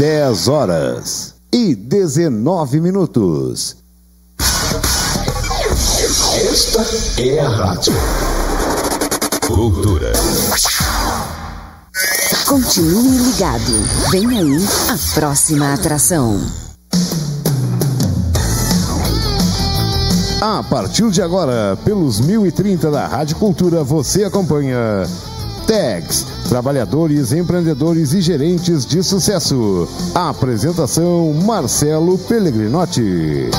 10h19. Esta é a Rádio Cultura. Continue ligado. Vem aí a próxima atração. A partir de agora, pelos 1030 da Rádio Cultura, você acompanha TAGs, Trabalhadores, Empreendedores e Gerentes de Sucesso. A apresentação, Marcelo Pellegrinotti.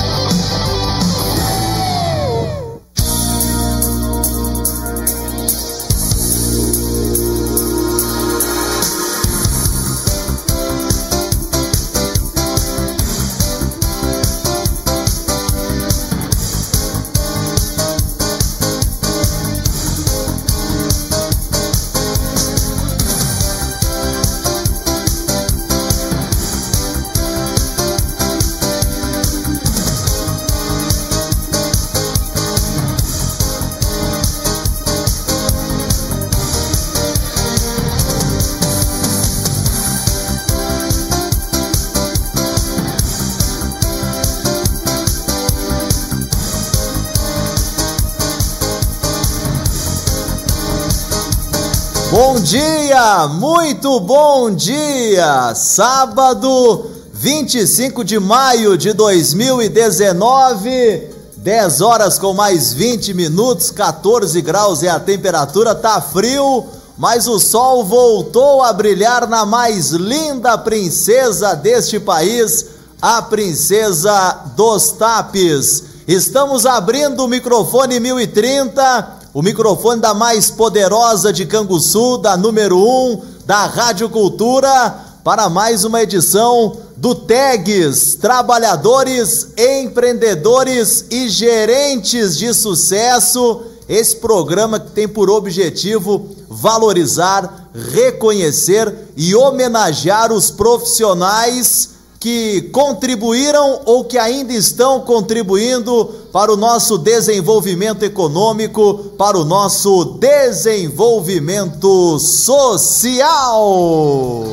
Bom dia, muito bom dia! Sábado, 25 de maio de 2019, 10 horas com mais 20 minutos, 14 graus é a temperatura, tá frio, mas o sol voltou a brilhar na mais linda princesa deste país, a princesa dos Tapes. Estamos abrindo o microfone 1030, o microfone da mais poderosa de Canguçu, da número 1 da Rádio Cultura, para mais uma edição do TAGs, Trabalhadores, Empreendedores e Gerentes de Sucesso. Esse programa que tem por objetivo valorizar, reconhecer e homenagear os profissionais que contribuíram ou que ainda estão contribuindo para o nosso desenvolvimento econômico, para o nosso desenvolvimento social.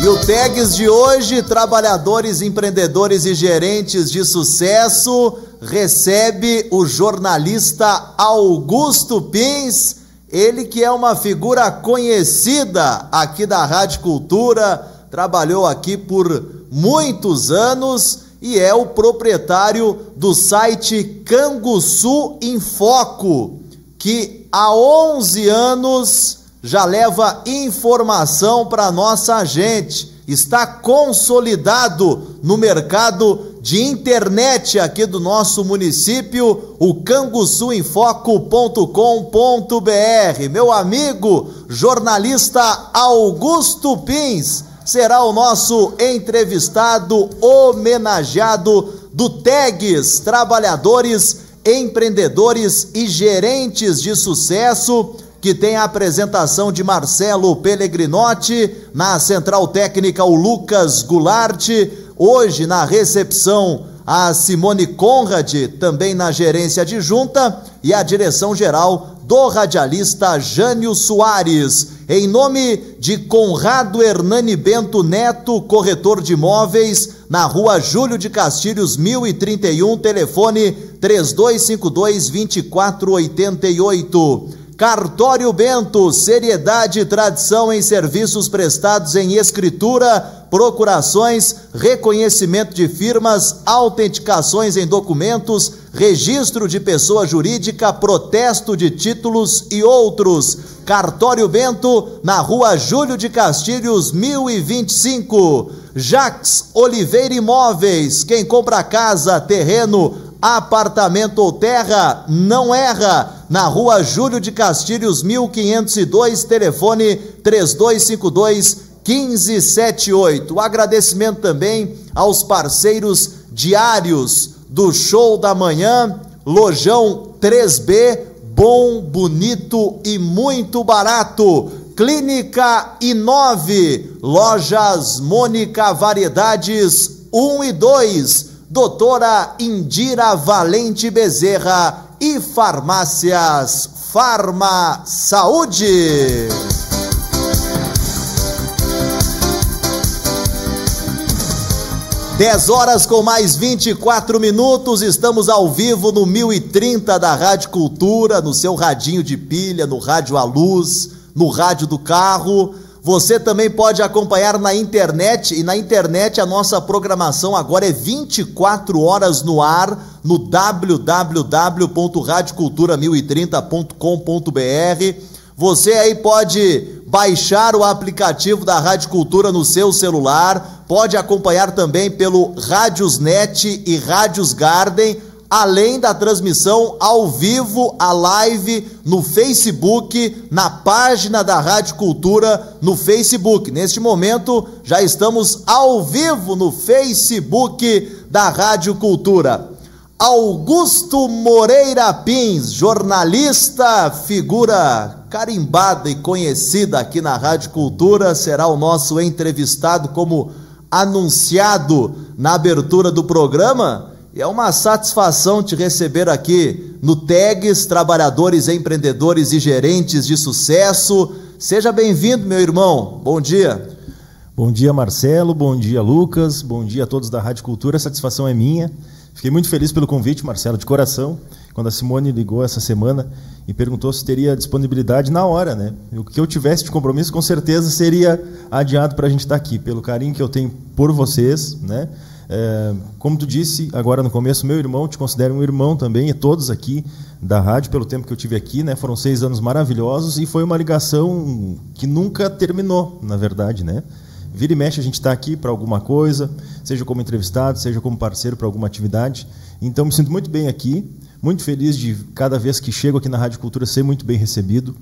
E o TAGs de hoje, Trabalhadores, Empreendedores e Gerentes de Sucesso, recebe o jornalista Augusto Pins. Ele que é uma figura conhecida aqui da Rádio Cultura, trabalhou aqui por muitos anos e é o proprietário do site Canguçu em Foco, que há 11 anos já leva informação para nossa gente. Está consolidado no mercado de internet aqui do nosso município, o canguçuemfoco.com.br. Meu amigo jornalista Augusto Pins será o nosso entrevistado homenageado do TAGs, Trabalhadores, Empreendedores e Gerentes de Sucesso, que tem a apresentação de Marcelo Pellegrinotti, na Central Técnica o Lucas Goulart, hoje na recepção a Simone Conrad, também na gerência adjunta, e a direção geral do radialista Jânio Soares. Em nome de Conrado Hernani Bento Neto, corretor de imóveis, na Rua Júlio de Castilhos 1031, telefone 3252-2488. Cartório Bento, seriedade e tradição em serviços prestados em escritura, procurações, reconhecimento de firmas, autenticações em documentos, registro de pessoa jurídica, protesto de títulos e outros. Cartório Bento, na Rua Júlio de Castilhos 1025. Jax Oliveira Imóveis, quem compra casa, terreno, apartamento ou terra, não erra. Na Rua Júlio de Castilhos 1502, telefone 3252-1578. O agradecimento também aos parceiros diários do Show da Manhã, Lojão 3B, bom, bonito e muito barato. Clínica I9, Lojas Mônica Variedades 1 e 2, Doutora Indira Valente Bezerra e Farmácias Farma Saúde. 10 horas com mais 24 minutos, estamos ao vivo no 1030 da Rádio Cultura, no seu radinho de pilha, no rádio à luz, no rádio do carro. Você também pode acompanhar na internet, e na internet a nossa programação agora é 24 horas no ar, no www.radiocultura1030.com.br. Você aí pode baixar o aplicativo da Rádio Cultura no seu celular, pode acompanhar também pelo Radiosnet e Rádios Garden, além da transmissão ao vivo, a live no Facebook, na página da Rádio Cultura no Facebook. Neste momento já estamos ao vivo no Facebook da Rádio Cultura. Augusto Moreira Pins, jornalista, figura carimbada e conhecida aqui na Rádio Cultura, será o nosso entrevistado, como anunciado na abertura do programa. E é uma satisfação te receber aqui no TEGS, Trabalhadores, Empreendedores e Gerentes de Sucesso. Seja bem-vindo, meu irmão. Bom dia. Bom dia, Marcelo. Bom dia, Lucas. Bom dia a todos da Rádio Cultura. A satisfação é minha. Fiquei muito feliz pelo convite, Marcelo, de coração, quando a Simone ligou essa semana e perguntou se teria disponibilidade na hora, né? O que eu tivesse de compromisso, com certeza, seria adiado para a gente estar aqui, pelo carinho que eu tenho por vocês, né? Como tu disse agora no começo, meu irmão, te considero um irmão também, e todos aqui da rádio, pelo tempo que eu tive aqui, né? Foram 6 anos maravilhosos e foi uma ligação que nunca terminou, na verdade, né? Vira e mexe a gente está aqui para alguma coisa, seja como entrevistado, seja como parceiro para alguma atividade. Então me sinto muito bem aqui, muito feliz de cada vez que chego aqui na Rádio Cultura ser muito bem recebido,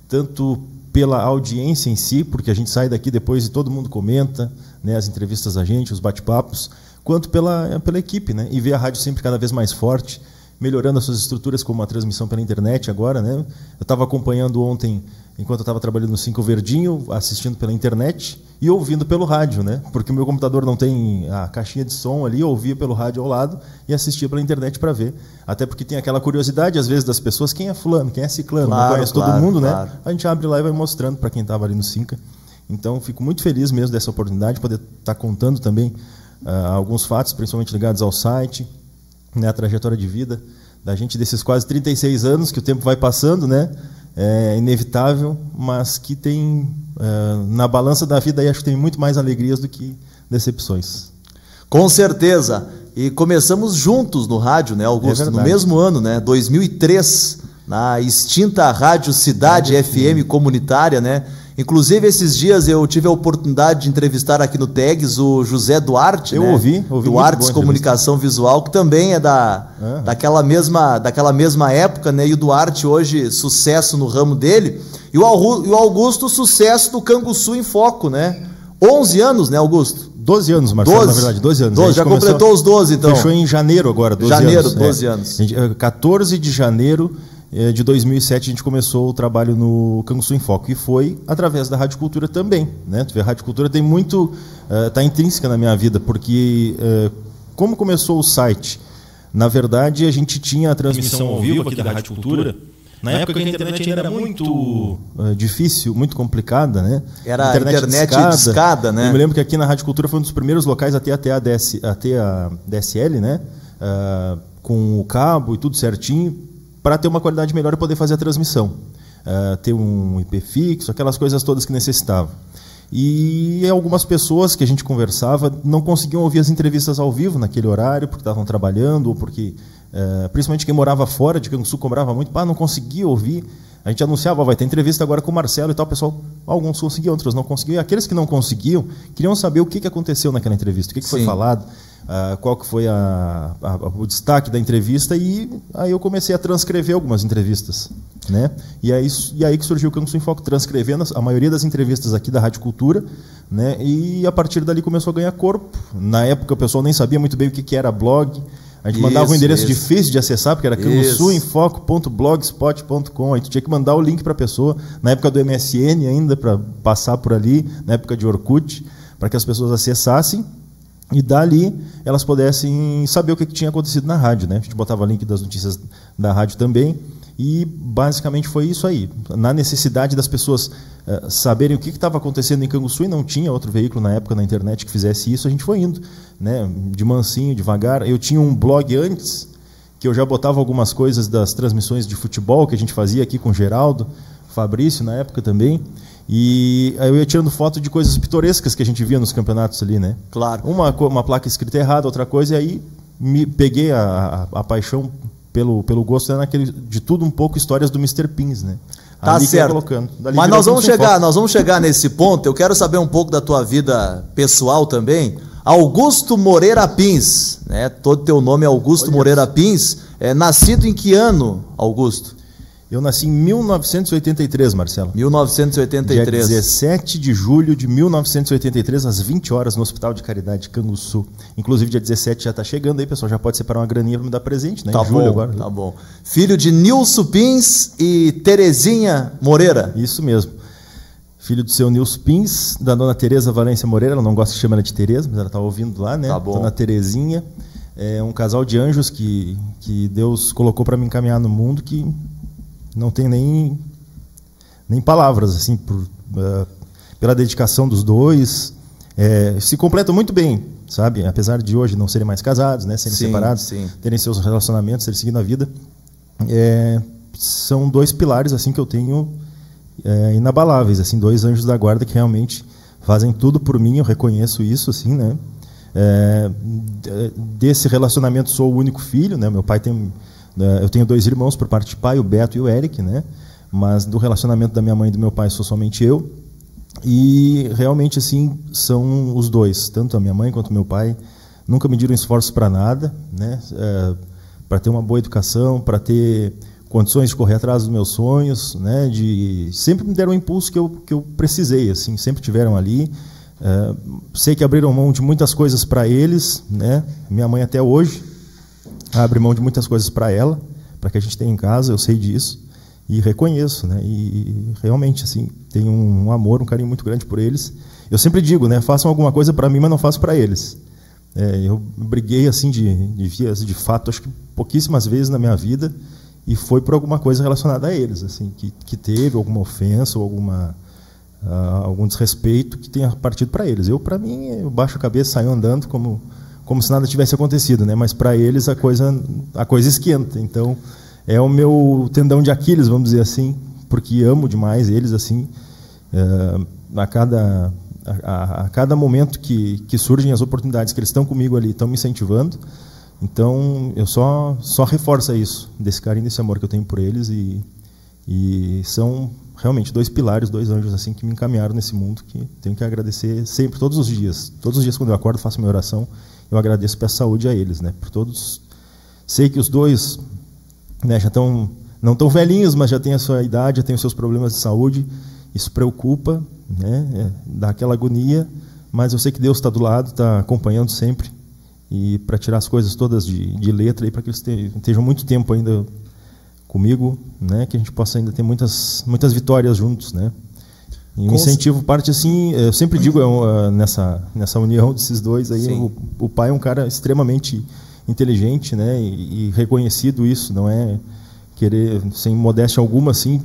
tanto pela audiência em si, porque a gente sai daqui depois e todo mundo comenta, né, as entrevistas da gente, os bate-papos, quanto pela equipe, né, e ver a rádio sempre cada vez mais forte, melhorando as suas estruturas, como a transmissão pela internet agora, né? Eu estava acompanhando ontem, enquanto eu estava trabalhando no Cinco Verdinho, assistindo pela internet e ouvindo pelo rádio, né? Porque o meu computador não tem a caixinha de som ali, eu ouvia pelo rádio ao lado e assistia pela internet para ver. Até porque tem aquela curiosidade, às vezes, das pessoas, quem é fulano, quem é ciclano, não conhece todo mundo, né? A gente abre lá e vai mostrando para quem estava ali no Cinca. Então, fico muito feliz mesmo dessa oportunidade de poder estar contando também alguns fatos, principalmente ligados ao site, né, a trajetória de vida da gente desses quase 36 anos, que o tempo vai passando, né? É inevitável, mas que tem, na balança da vida, aí acho que tem muito mais alegrias do que decepções. Com certeza. E começamos juntos no rádio, né, Augusto? No mesmo ano, né? 2003, na extinta Rádio Cidade FM comunitária, né? Inclusive, esses dias eu tive a oportunidade de entrevistar aqui no TEGS o José Duarte, eu né? ouvi Duartes Comunicação Visual, que também é daquela mesma época, né? E o Duarte hoje, sucesso no ramo dele. E o Augusto, sucesso do Canguçu em Foco, né? 11 anos, né, Augusto? 12 anos, Marcelo, na verdade, 12 anos. 12, já completou os 12, então. Fechou em janeiro agora, 12 anos. 12 anos. 14 de janeiro de 2007 a gente começou o trabalho no Canguçu em Foco, e foi através da Rádio Cultura também, né? Tu vê, a Rádio Cultura tem muito, está intrínseca na minha vida, porque como começou o site, na verdade a gente tinha a transmissão ao vivo aqui da Rádio Cultura, na época que a internet ainda era muito difícil, muito complicada, né? Era a internet discada, né? Eu me lembro que aqui na Rádio Cultura foi um dos primeiros locais a ter a DSL, né? Com o cabo e tudo certinho, para ter uma qualidade melhor e poder fazer a transmissão. Ter um IP fixo, aquelas coisas todas que necessitava. E algumas pessoas que a gente conversava não conseguiam ouvir as entrevistas ao vivo naquele horário, porque estavam trabalhando, ou porque, principalmente quem morava fora de Canguçu, cobrava muito, não conseguia ouvir. A gente anunciava, vai ter entrevista agora com o Marcelo e tal, o pessoal, alguns conseguiam, outros não conseguiam. E aqueles que não conseguiam, queriam saber o que aconteceu naquela entrevista, o que foi falado, qual que foi o destaque da entrevista, e aí eu comecei a transcrever algumas entrevistas, né? E aí que surgiu o Canguçu em Foco, transcrevendo a maioria das entrevistas aqui da Rádio Cultura, né? E a partir dali começou a ganhar corpo. Na época o pessoal nem sabia muito bem o que era blog. A gente mandava um endereço difícil de acessar, porque era canguçuemfoco.blogspot.com. Aí tu tinha que mandar o link para a pessoa, na época do MSN ainda, para passar por ali, na época de Orkut, para que as pessoas acessassem, e dali elas pudessem saber o que tinha acontecido na rádio, né? A gente botava link das notícias da rádio também, e basicamente foi isso aí. Na necessidade das pessoas saberem o que estava acontecendo em Canguçu, e não tinha outro veículo na época na internet que fizesse isso, a gente foi indo, né, de mansinho, devagar. Eu tinha um blog antes, que eu já botava algumas coisas das transmissões de futebol que a gente fazia aqui com o Geraldo, Fabrício na época também, e aí eu ia tirando foto de coisas pitorescas que a gente via nos campeonatos ali, né? Claro. Uma placa escrita errada, outra coisa, e aí me peguei a paixão pelo gosto, né, de tudo um pouco, histórias do Mr. Pins, né? Tá ali certo. Mas nós vamos chegar nesse ponto. Eu quero saber um pouco da tua vida pessoal também. Augusto Moreira Pins, né? Todo teu nome é Augusto Moreira Pins. Nascido em que ano, Augusto? Eu nasci em 1983, Marcelo. 1983. Dia 17 de julho de 1983, às 20 horas, no Hospital de Caridade de Canguçu. Inclusive, dia 17 já está chegando aí, pessoal. Já pode separar uma graninha para me dar presente, né? Tá em julho bom, agora. Tá bom. Filho de Nilson Pins e Terezinha Moreira. Isso mesmo. Filho do seu Nilson Pins, da dona Tereza Valência Moreira. Ela não gosta que chame ela de Tereza, mas ela está ouvindo lá, né? Tá bom. Dona Terezinha. É um casal de anjos que Deus colocou para me encaminhar no mundo, que não tem nem palavras, assim, pela dedicação dos dois. Se completam muito bem, sabe? Apesar de hoje não serem mais casados, né? Serem separados, terem seus relacionamentos, serem seguindo a vida. São dois pilares assim que eu tenho inabaláveis, assim, dois anjos da guarda que realmente fazem tudo por mim. Eu reconheço isso, assim, né? Desse relacionamento sou o único filho, né? Meu pai tem... Eu tenho dois irmãos por parte de pai, o Beto e o Eric, né? Mas do relacionamento da minha mãe e do meu pai sou somente eu. E realmente, assim, são os dois, tanto a minha mãe quanto o meu pai, nunca mediram esforços para nada, né? Para ter uma boa educação, para ter condições de correr atrás dos meus sonhos, né? Sempre me deram o impulso que eu precisei, assim, sempre tiveram ali. Sei que abriram mão de muitas coisas para eles, né? Minha mãe até hoje abre mão de muitas coisas para ela, para que a gente tenha em casa, eu sei disso e reconheço, né? E realmente, assim, tenho um amor, um carinho muito grande por eles. Eu sempre digo, né? Façam alguma coisa para mim, mas não faço para eles. Eu briguei, assim, de fato, acho que pouquíssimas vezes na minha vida, e foi por alguma coisa relacionada a eles, assim, que teve alguma ofensa ou algum desrespeito que tenha partido para eles. Para mim, eu baixo a cabeça, saio andando como se nada tivesse acontecido, né? Mas para eles a coisa esquenta. Então é o meu tendão de Aquiles, vamos dizer assim, porque amo demais eles, assim. A cada momento que surgem as oportunidades, que eles estão comigo ali, estão me incentivando. Então eu só reforço isso, desse carinho, desse amor que eu tenho por eles, e são realmente dois pilares, dois anjos assim que me encaminharam nesse mundo, que tenho que agradecer sempre, todos os dias quando eu acordo, faço minha oração. Eu agradeço, peço saúde a eles, né? Por todos. Sei que os dois, né, já não tão velhinhos, mas já têm a sua idade, já têm os seus problemas de saúde. Isso preocupa, né? Dá aquela agonia, mas eu sei que Deus está do lado, está acompanhando sempre, e para tirar as coisas todas de letra, para que eles estejam muito tempo ainda comigo, né? Que a gente possa ainda ter muitas vitórias juntos, né? E o incentivo parte assim, eu sempre digo, nessa união desses dois aí, o pai é um cara extremamente inteligente, né, e reconhecido isso, não é querer, sem modéstia alguma, assim,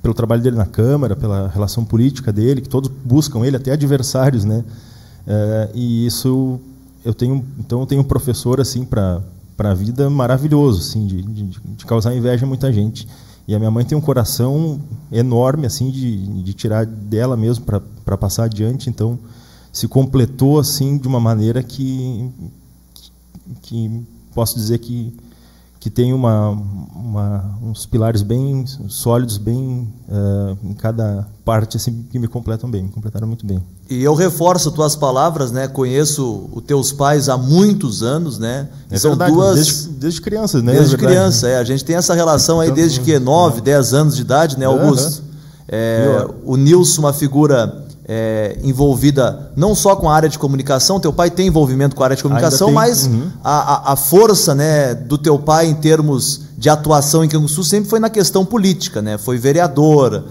pelo trabalho dele na Câmara, pela relação política dele, que todos buscam ele, até adversários, né, e isso eu tenho um professor assim para a vida maravilhoso, assim, de causar inveja a muita gente. E a minha mãe tem um coração enorme, assim, de tirar dela mesmo para passar adiante. Então, se completou, assim, de uma maneira que posso dizer que tem uns pilares bem sólidos, bem em cada parte, assim, que me completaram muito bem. E eu reforço tuas palavras, né? Conheço os teus pais há muitos anos, né? São verdade, duas... desde criança, né? Desde criança, a gente tem essa relação aí desde que 9, 10 anos de idade, né, Augusto? O Nilson, uma figura envolvida não só com a área de comunicação, teu pai tem envolvimento com a área de comunicação, mas a força, né, do teu pai em termos de atuação em Canguçu sempre foi na questão política, né? Foi vereador,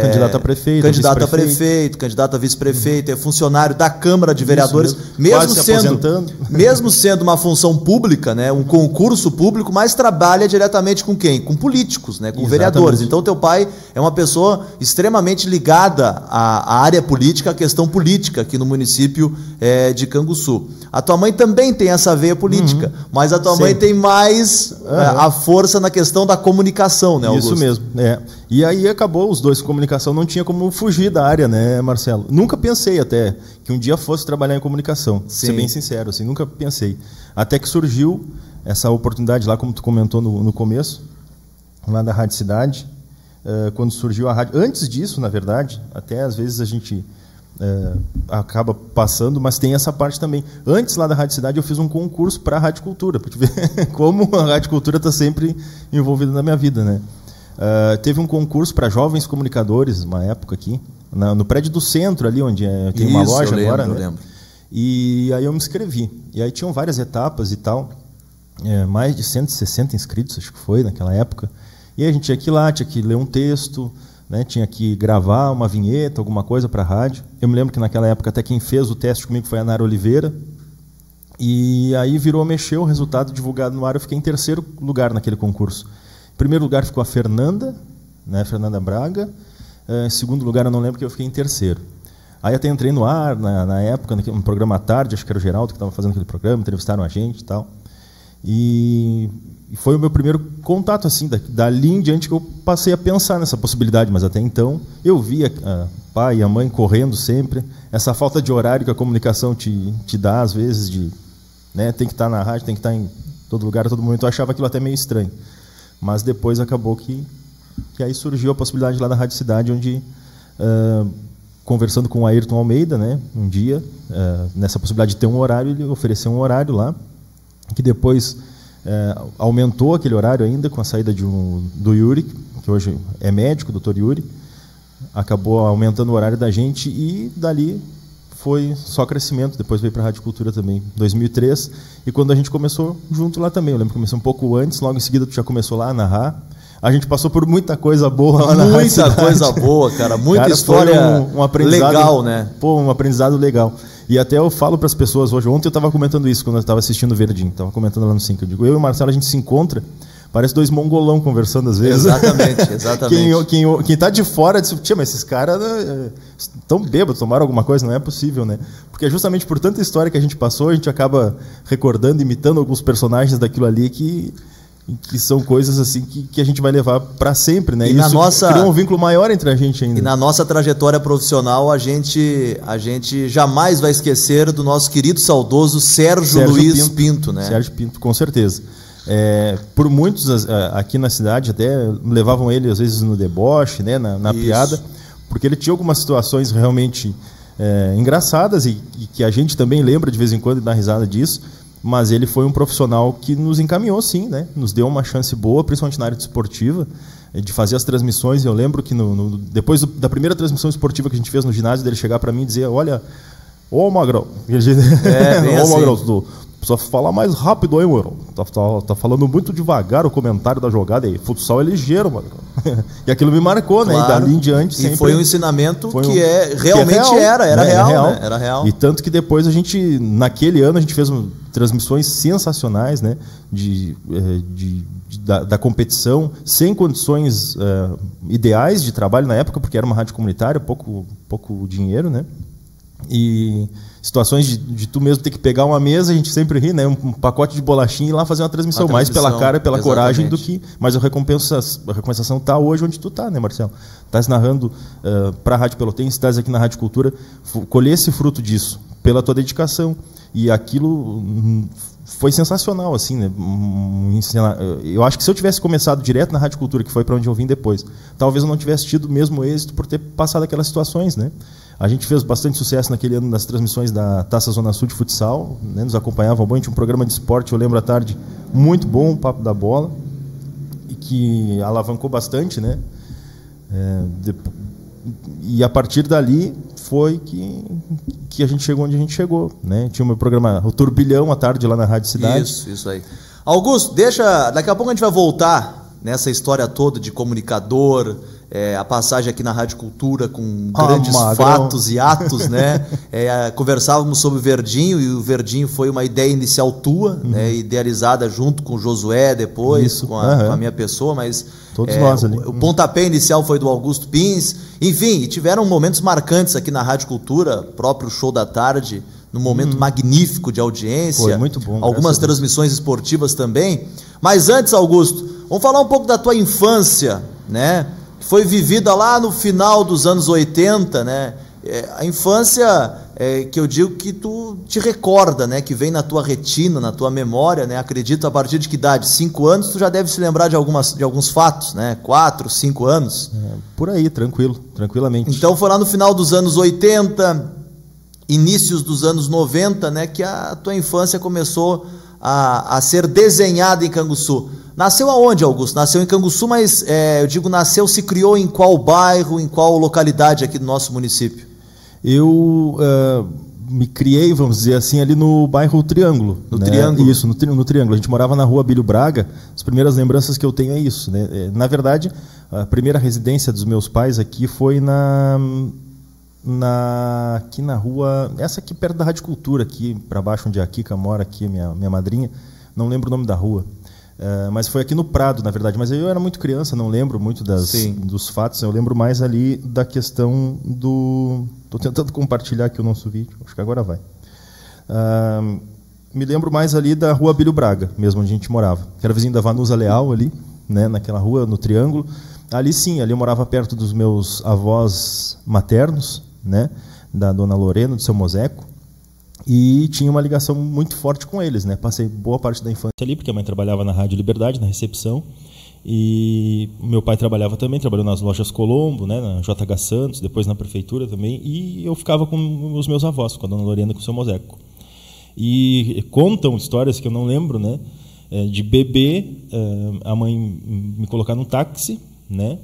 candidato a prefeito, candidato a prefeito, candidato a vice-prefeito, é funcionário da Câmara de Vereadores, mesmo sendo uma função pública, né? Um concurso público, mas trabalha diretamente com quem? Com políticos, né? Com vereadores. Então teu pai é uma pessoa extremamente ligada à área política, à questão política aqui no município de Canguçu. A tua mãe também tem essa veia política, mas a tua mãe tem mais a força na questão da comunicação, né, Augusto? Isso mesmo, E aí acabou os dois com comunicação, não tinha como fugir da área, né, Marcelo? Nunca pensei até que um dia fosse trabalhar em comunicação, ser bem sincero, assim, nunca pensei. Até que surgiu essa oportunidade lá, como tu comentou no começo, lá da Rádio Cidade, quando surgiu a rádio. Antes disso, na verdade, até às vezes a gente acaba passando, mas tem essa parte também. Antes lá da Rádio Cidade eu fiz um concurso para a Rádio Cultura, para te ver como a Rádio Cultura está sempre envolvida na minha vida, né? Teve um concurso para jovens comunicadores, uma época aqui, no prédio do centro ali, onde tem uma loja agora, né? Eu lembro. E aí eu me inscrevi. E aí tinham várias etapas e tal, mais de 160 inscritos, acho que foi naquela época. E aí a gente tinha que ir lá, tinha que ler um texto, né, tinha que gravar uma vinheta, alguma coisa para a rádio. Eu me lembro que naquela época até quem fez o teste comigo foi a Nara Oliveira. E aí mexeu, o resultado divulgado no ar, eu fiquei em terceiro lugar naquele concurso. Em primeiro lugar ficou a Fernanda, né, Fernanda Braga. Em segundo lugar eu não lembro, porque eu fiquei em terceiro. Aí até entrei no ar, na época, no programa à tarde, acho que era o Geraldo que estava fazendo aquele programa, entrevistaram a gente e tal. E foi o meu primeiro contato, assim, dali em diante que eu passei a pensar nessa possibilidade, mas até então eu via pai e a mãe correndo sempre, essa falta de horário que a comunicação te dá, às vezes, né, tem que estar na rádio, tem que estar em todo lugar, a todo momento. Eu achava aquilo até meio estranho, mas depois acabou que aí surgiu a possibilidade lá da Rádio Cidade, onde, conversando com o Ayrton Almeida, né, um dia, nessa possibilidade de ter um horário, ele ofereceu um horário lá, que depois aumentou aquele horário ainda com a saída do Yuri, que hoje é médico, o Dr. Yuri, acabou aumentando o horário da gente e dali foi só crescimento. Depois veio para a Rádio Cultura também, 2003, e quando a gente começou junto lá também, eu lembro que comecei um pouco antes, logo em seguida tu já começou lá a narrar. A gente passou por muita coisa boa lá na Rádio Cidade. Muita coisa boa, cara, muita história um aprendizado legal, né? Pô, um aprendizado legal. E até eu falo para as pessoas hoje, ontem eu estava comentando isso quando eu estava assistindo o Verdinho, estava comentando lá no 5, eu digo, eu e o Marcelo a gente se encontra, parece dois mongolão conversando às vezes. Exatamente. Quem tá de fora diz, tia, mas esses caras estão bêbados, tomaram alguma coisa, não é possível, né? Porque justamente por tanta história que a gente passou, a gente acaba recordando, imitando alguns personagens daquilo ali que são coisas assim que a gente vai levar para sempre, né? E isso cria um vínculo maior entre a gente ainda. E na nossa trajetória profissional, a gente jamais vai esquecer do nosso querido saudoso Sérgio Luiz Pinto, né? Sérgio Pinto, com certeza. Por muitos aqui na cidade até levavam ele às vezes no deboche, né? Na piada, porque ele tinha algumas situações realmente engraçadas e que a gente também lembra de vez em quando e dá risada disso. Mas ele foi um profissional que nos encaminhou, sim, né? Nos deu uma chance boa, principalmente na área desportiva, de fazer as transmissões. Eu lembro que depois da primeira transmissão esportiva que a gente fez no ginásio, dele chegar para mim e dizer, olha, ô Magrão, ô Magrão, tu precisa falar mais rápido aí, Magrão. Tá falando muito devagar o comentário da jogada aí. Futsal é ligeiro, Magrão. E aquilo me marcou, claro, né? E dali em diante sempre... E foi um ensinamento realmente era real, né? Era real. E tanto que depois naquele ano, a gente fez transmissões sensacionais, né? Da competição, sem condições ideais de trabalho na época, porque era uma rádio comunitária, pouco dinheiro, né? E situações de tu mesmo ter que pegar uma mesa, a gente sempre ri, né? Um pacote de bolachinha e ir lá fazer uma transmissão, mais pela cara, pela coragem do que... Mas a recompensação está hoje onde tu está, né, Marcelo? Estás narrando para a Rádio Pelotense, estás aqui na Rádio Cultura, colher esse fruto disso, pela tua dedicação. E aquilo foi sensacional, assim, né? Eu acho que se eu tivesse começado direto na Rádio Cultura, que foi para onde eu vim depois, talvez eu não tivesse tido o mesmo êxito por ter passado aquelas situações, né? A gente fez bastante sucesso naquele ano nas transmissões da Taça Zona Sul de futsal, né? Nos acompanhavam bem, tinha um programa de esporte, eu lembro à tarde, muito bom, o Papo da Bola, e que alavancou bastante, né? E a partir dali foi que a gente chegou onde a gente chegou, né? Tinha o meu programa, o Turbilhão, à tarde, lá na Rádio Cidade. Isso aí. Augusto, daqui a pouco a gente vai voltar nessa história toda de comunicador, a passagem aqui na Rádio Cultura com grandes fatos e atos, né? Conversávamos sobre o Verdinho, e o Verdinho foi uma ideia inicial tua, né? Idealizada junto com o Josué depois, com a minha pessoa, mas todos nós ali. O pontapé inicial foi do Augusto Pins, enfim, e tiveram momentos marcantes aqui na Rádio Cultura, próprio Show da Tarde, num momento magnífico de audiência. Foi muito bom. Algumas transmissões esportivas também. Mas antes, Augusto, vamos falar um pouco da tua infância, né? Que foi vivida lá no final dos anos 80, né? A infância que eu digo que tu te recorda, né? Que vem na tua retina, na tua memória, né? Acredito, a partir de que idade? 5 anos, tu já deve se lembrar de alguns fatos, né? 4, 5 anos. Por aí, tranquilamente. Então foi lá no final dos anos 80... inícios dos anos 90, né, que a tua infância começou a ser desenhada em Canguçu. Nasceu aonde, Augusto? Nasceu em Canguçu, mas eu digo nasceu, se criou em qual bairro, em qual localidade aqui do nosso município? Eu me criei, vamos dizer assim, ali no bairro Triângulo. No Triângulo? Isso, no Triângulo. A gente morava na rua Abílio Braga. As primeiras lembranças que eu tenho é isso, né? Na verdade, a primeira residência dos meus pais aqui foi aqui na rua, essa aqui perto da Rádio Cultura, aqui para baixo onde a Kika mora, aqui minha madrinha, não lembro o nome da rua, mas foi aqui no Prado, na verdade, mas eu era muito criança, não lembro muito dos fatos, eu lembro mais ali da questão estou tentando compartilhar aqui o nosso vídeo, acho que agora vai. Me lembro mais ali da rua Abílio Braga, mesmo onde a gente morava, que era vizinho da Vanusa Leal ali, né, naquela rua, no Triângulo. Ali sim, ali eu morava perto dos meus avós maternos, né, da dona Lorena, do seu Moseco, e tinha uma ligação muito forte com eles, né? Passei boa parte da infância ali, porque a mãe trabalhava na Rádio Liberdade, na recepção, e meu pai trabalhou nas lojas Colombo, né, na JH Santos, depois na prefeitura também, e eu ficava com os meus avós, com a dona Lorena e com o seu Moseco. E contam histórias que eu não lembro, né, de bebê, a mãe me colocar num táxi, né,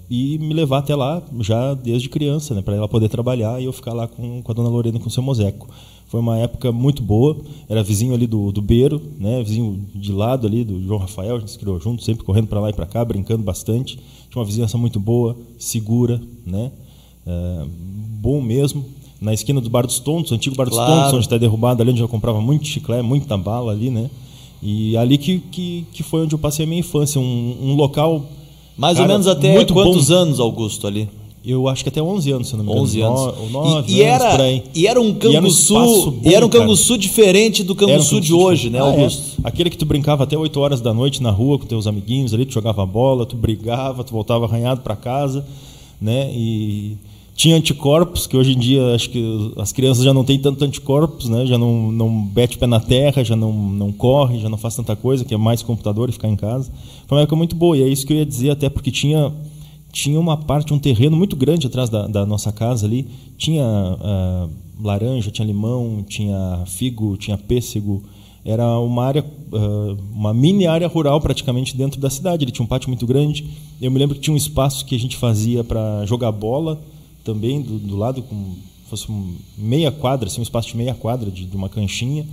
e me levar até lá já desde criança, né, para ela poder trabalhar e eu ficar lá com a dona Lorena e com o seu Moseco. Foi uma época muito boa, era vizinho ali do Beiro, né, vizinho de lado ali do João Rafael, a gente se criou junto, sempre correndo para lá e para cá, brincando bastante. Tinha uma vizinhança muito boa, segura, né, bom mesmo. Na esquina do Bar dos Tontos, o antigo Bar dos Tontos, onde está derrubado, ali onde eu comprava muito chiclete, muita bala ali, né, e ali que foi onde eu passei a minha infância, um local... Mais ou menos até quantos anos, Augusto, ali? Eu acho que até 11 anos, se não me engano. 11 anos. 9 anos, por aí. E era um Canguçu, era um Canguçu diferente do Canguçu de hoje, né, Augusto? Aquele que tu brincava até 8 horas da noite na rua com teus amiguinhos ali, tu jogava bola, tu brigava, tu voltava arranhado para casa, né? E tinha anticorpos, que hoje em dia acho que as crianças já não têm tanto anticorpos, né? Já não bate o pé na terra, já não corre, já não faz tanta coisa, que é mais computador e ficar em casa. Foi uma época muito boa, e é isso que eu ia dizer, até porque tinha uma parte, um terreno muito grande atrás da nossa casa ali, tinha laranja, tinha limão, tinha figo, tinha pêssego, era uma área, uma mini área rural praticamente dentro da cidade, ele tinha um pátio muito grande. Eu me lembro que tinha um espaço que a gente fazia para jogar bola, também do lado, como fosse meia quadra, assim, um espaço de meia quadra de uma canchinha.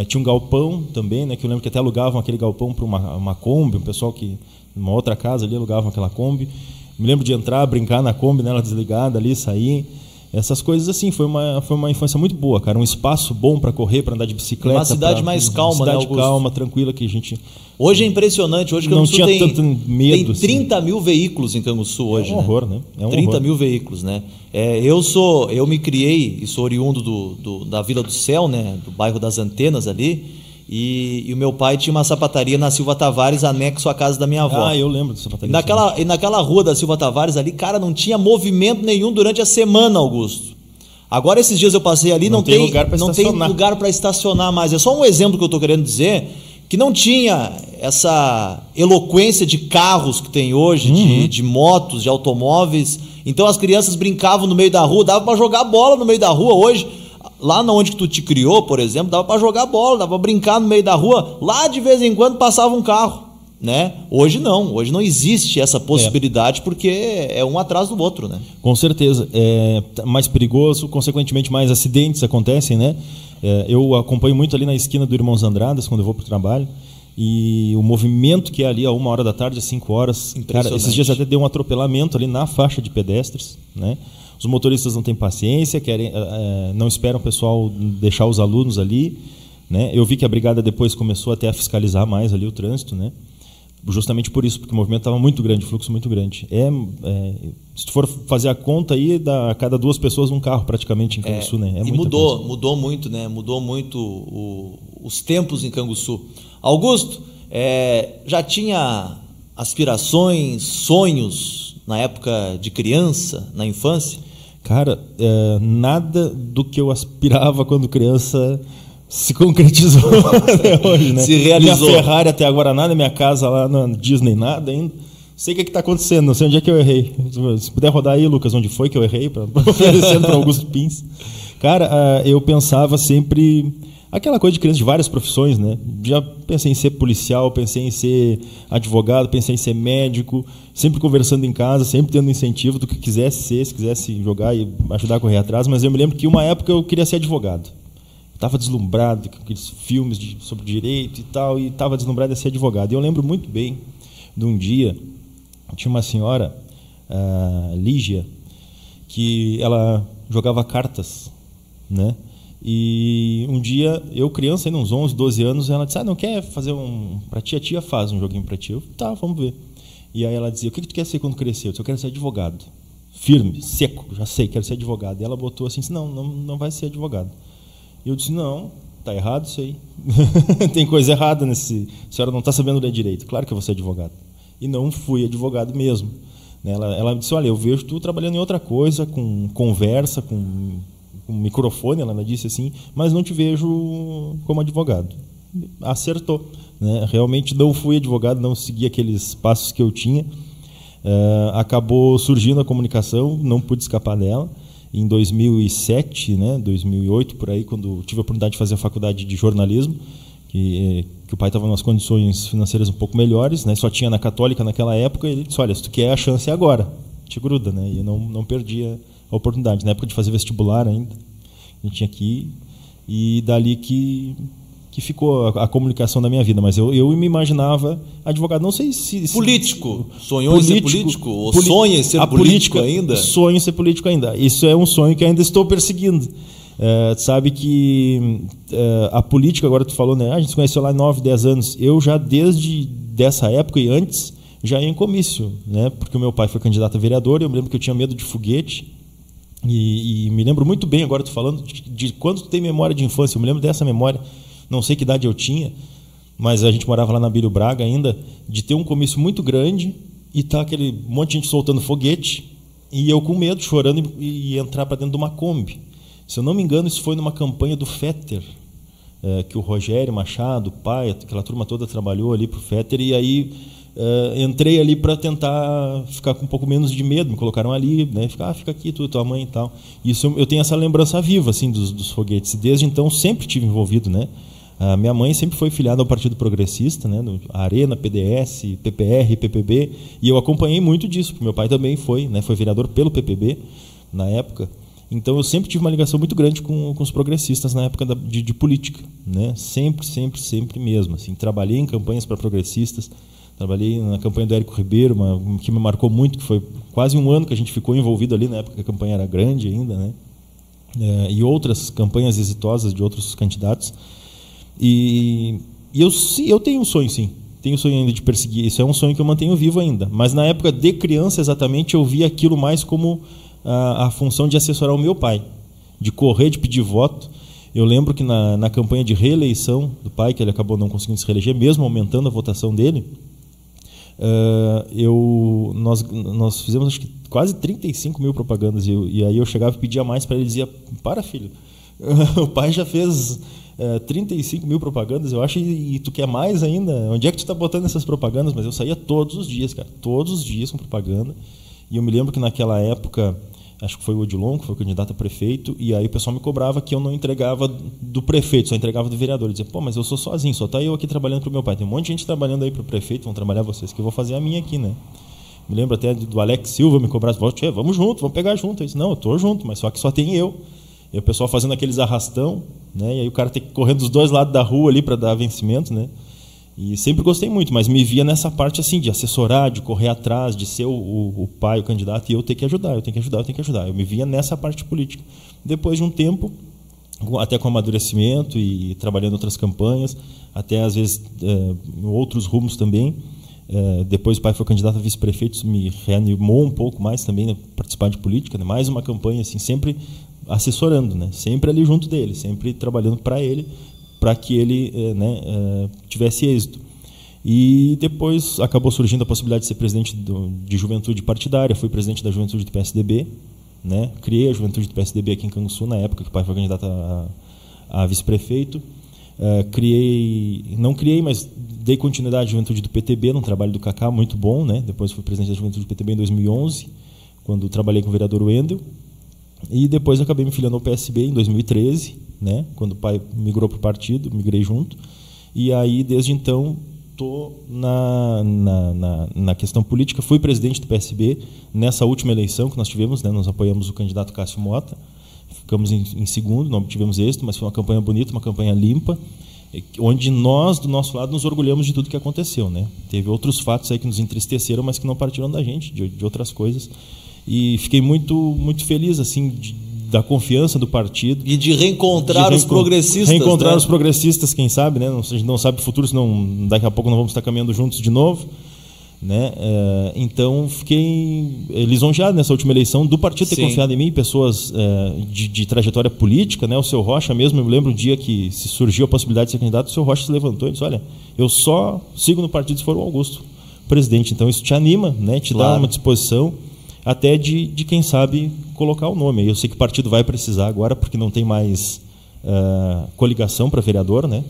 Tinha um galpão também, né, que eu lembro que até alugavam aquele galpão para uma Kombi, um pessoal que, numa outra casa ali, alugavam aquela Kombi. Me lembro de entrar, brincar na Kombi, nela desligada ali, sair. Essas coisas assim, foi uma infância muito boa, cara. Um espaço bom para correr, para andar de bicicleta. Uma cidade mais calma, né, Augusto? Uma cidade calma, tranquila, que a gente... Hoje é impressionante, hoje Canguçu não tinha tanto medo, tem 30 mil veículos em Canguçu hoje. É um horror, né? 30 mil veículos, né? Eu me criei e sou oriundo da Vila do Céu, né? Do bairro das Antenas ali. E o meu pai tinha uma sapataria na Silva Tavares, anexo à casa da minha avó. Ah, eu lembro da sapataria. E naquela rua da Silva Tavares ali, cara, não tinha movimento nenhum durante a semana, Augusto. Agora, esses dias eu passei ali, não tem lugar para estacionar mais. É só um exemplo que eu estou querendo dizer, que não tinha essa eloquência de carros que tem hoje, de motos, de automóveis. Então as crianças brincavam no meio da rua, dava para jogar bola no meio da rua. Hoje, lá onde que tu te criou, por exemplo, dava para jogar bola, dava para brincar no meio da rua. Lá, de vez em quando, passava um carro, né? Hoje não existe essa possibilidade, porque é um atrás do outro, né? Com certeza, é mais perigoso, consequentemente mais acidentes acontecem, né? Eu acompanho muito ali na esquina do Irmãos Andradas, quando eu vou para o trabalho, E o movimento que é ali a 1h da tarde, às 5 horas, cara, esses dias até deu um atropelamento ali na faixa de pedestres, né? Os motoristas não têm paciência, não esperam o pessoal deixar os alunos ali, né? Eu vi que a brigada depois começou até a fiscalizar mais ali o trânsito, né? Justamente por isso, porque o movimento estava muito grande, o fluxo muito grande. Se tu for fazer a conta aí, dá a cada 2 pessoas um carro praticamente em Canguçu, né? E mudou muito, né? Mudou muito os tempos em Canguçu. Augusto, já tinha aspirações, sonhos na época de criança, na infância? Cara, nada do que eu aspirava quando criança se concretizou até hoje, né? Se realizou. Minha Ferrari até agora nada, minha casa lá na Disney nada ainda. Sei o que está acontecendo, não sei onde é que eu errei. Se puder rodar aí, Lucas, onde foi que eu errei, oferecendo para Augusto Pins. Cara, eu pensava sempre aquela coisa de criança de várias profissões, né? Já pensei em ser policial, pensei em ser advogado, pensei em ser médico, sempre conversando em casa, sempre tendo incentivo do que quisesse ser, se quisesse jogar e ajudar a correr atrás, mas eu me lembro que uma época eu queria ser advogado. Estava deslumbrado com aqueles filmes sobre direito e tal, e estava deslumbrado a ser advogado. E eu lembro muito bem de um dia, tinha uma senhora, Lígia, que ela jogava cartas, né? E um dia, eu criança, ainda uns 11, 12 anos, ela disse, não quer fazer pra ti? A tia faz um joguinho pra ti. Eu, tá, vamos ver. E aí ela dizia, o que tu quer ser quando crescer? Eu disse, eu quero ser advogado. Firme, seco, já sei, quero ser advogado. E ela botou assim, não vai ser advogado. E eu disse, não, tá errado isso aí. Tem coisa errada nesse... A senhora não está sabendo ler direito. Claro que eu vou ser advogado. E não fui advogado mesmo. Ela disse, olha, eu vejo tu trabalhando em outra coisa, com conversa, com microfone, ela disse assim, mas não te vejo como advogado. Acertou, né? Realmente não fui advogado, não segui aqueles passos que eu tinha. Acabou surgindo a comunicação, não pude escapar dela. Em 2007, né, 2008, por aí, quando tive a oportunidade de fazer a faculdade de jornalismo, que o pai estava em umas condições financeiras um pouco melhores, né, só tinha na Católica naquela época, e ele disse, olha, se tu quer a chance é agora, te gruda, né, e eu não perdi a oportunidade. Na época de fazer vestibular ainda, a gente tinha que ir, e dali que ficou a comunicação da minha vida, mas eu me imaginava advogado, não sei se... Político? Sonhou em ser político? Ou sonha em ser político ainda? Sonho em ser político ainda. Isso é um sonho que ainda estou perseguindo. Sabe que a política, agora tu falou, né? A gente se conheceu lá há 9, 10 anos. Eu já desde dessa época e antes, já ia em comício, né? Porque o meu pai foi candidato a vereador, e eu me lembro que eu tinha medo de foguete. E me lembro muito bem, agora tu falando, de quando tu tem memória de infância. Eu me lembro dessa memória. Não sei que idade eu tinha, mas a gente morava lá na Bílio Braga ainda, de ter um comício muito grande e tá aquele monte de gente soltando foguete e eu com medo, chorando e entrar para dentro de uma Kombi. Se eu não me engano, isso foi numa campanha do Fetter, que o Rogério Machado, o pai, aquela turma toda trabalhou ali pro Fetter, e aí entrei ali para tentar ficar com um pouco menos de medo. Me colocaram ali, né? Fica aqui, tu, tua mãe e tal. Isso eu tenho essa lembrança viva assim dos foguetes. Desde então sempre tive envolvido, né? A minha mãe sempre foi filiada ao Partido Progressista, né? Arena, PDS, PPR, PPB, e eu acompanhei muito disso, porque meu pai também foi, né? Foi vereador pelo PPB na época. Então eu sempre tive uma ligação muito grande com os progressistas na época de política, né? Sempre mesmo. Assim, trabalhei em campanhas para progressistas, trabalhei na campanha do Érico Ribeiro, que me marcou muito, que foi quase um ano que a gente ficou envolvido ali, na época que a campanha era grande ainda, né? E outras campanhas exitosas de outros candidatos. E eu tenho um sonho, sim. Tenho um sonho ainda de perseguir. Isso é um sonho que eu mantenho vivo ainda. Mas na época de criança, exatamente, eu via aquilo mais como a função de assessorar o meu pai, de correr, de pedir voto. Eu lembro que na campanha de reeleição do pai, que ele acabou não conseguindo se reeleger, mesmo aumentando a votação dele, nós fizemos acho que quase 35 mil propagandas. E aí eu chegava e pedia mais para ele, dizia, para filho, o pai já fez 35 mil propagandas, eu acho, e tu quer mais ainda? Onde é que tu está botando essas propagandas? Mas eu saía todos os dias, cara, todos os dias com propaganda. E eu me lembro que naquela época, acho que foi o Odilon, que foi o candidato a prefeito, e aí o pessoal me cobrava que eu não entregava do prefeito, só entregava do vereador. Ele dizia, pô, mas eu sou sozinho, só tá eu aqui trabalhando pro meu pai. Tem um monte de gente trabalhando aí pro prefeito, vão trabalhar vocês, que eu vou fazer a minha aqui, né? Me lembro até do Alex Silva me cobrar, vamos junto, vamos pegar junto. Eu disse, não, eu tô junto, mas só que só tem eu. E o pessoal fazendo aqueles arrastão, né? E aí o cara tem que correr dos dois lados da rua ali para dar vencimento, né? E sempre gostei muito, mas me via nessa parte assim, de assessorar, de correr atrás, de ser o pai, o candidato, e eu ter que ajudar, eu tenho que ajudar, eu tenho que ajudar. Eu me via nessa parte política. Depois de um tempo, até com amadurecimento e trabalhando em outras campanhas, até às vezes em outros rumos também. Depois o pai foi candidato a vice-prefeito, isso me reanimou um pouco mais também, né, participar de política, né, mais uma campanha assim, sempre assessorando, né, sempre ali junto dele, sempre trabalhando para ele, para que ele tivesse êxito. E depois acabou surgindo a possibilidade de ser presidente de juventude partidária, fui presidente da juventude do PSDB, né, criei a juventude do PSDB aqui em Canguçu, na época que o pai foi candidato a vice-prefeito. Não criei, mas dei continuidade à juventude do PTB, num trabalho do Cacá muito bom, né? Depois fui presidente da juventude do PTB em 2011, quando trabalhei com o vereador Wendel, e depois acabei me filiando ao PSB em 2013, né? Quando o pai migrou para o partido, migrei junto, e aí desde então estou na questão política. Fui presidente do PSB nessa última eleição que nós tivemos, né? Nós apoiamos o candidato Cássio Mota, ficamos em segundo, não tivemos êxito, mas foi uma campanha bonita, uma campanha limpa, onde nós, do nosso lado, nos orgulhamos de tudo que aconteceu, né? Teve outros fatos aí que nos entristeceram, mas que não partiram da gente, de outras coisas. E fiquei muito, muito feliz, assim, da confiança do partido. E de reencontrar os progressistas. Reencontrar, né? Os progressistas, quem sabe, né? A gente não sabe o futuro, senão daqui a pouco não vamos estar caminhando juntos de novo. Né? Então fiquei lisonjeado nessa última eleição do partido ter confiado em mim, pessoas de trajetória política, né? O seu Rocha mesmo, eu me lembro um dia que se surgiu a possibilidade de ser candidato, o seu Rocha se levantou e disse: olha, eu só sigo no partido se for o Augusto presidente. Então isso te anima, né? Te dá uma disposição até de quem sabe colocar o nome. Eu sei que o partido vai precisar agora, porque não tem mais coligação para vereador, né?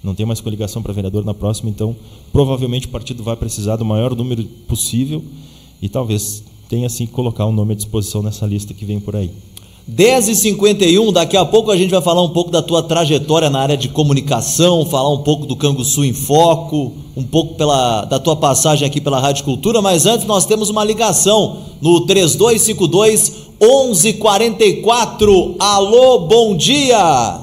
Não tem mais coligação para vereador na próxima, então provavelmente o partido vai precisar do maior número possível e talvez tenha assim que colocar um nome à disposição nessa lista que vem por aí. 10h51, daqui a pouco a gente vai falar um pouco da tua trajetória na área de comunicação, falar um pouco do Canguçu em Foco, um pouco da tua passagem aqui pela Rádio Cultura, mas antes nós temos uma ligação no 3252-1144. Alô, bom dia!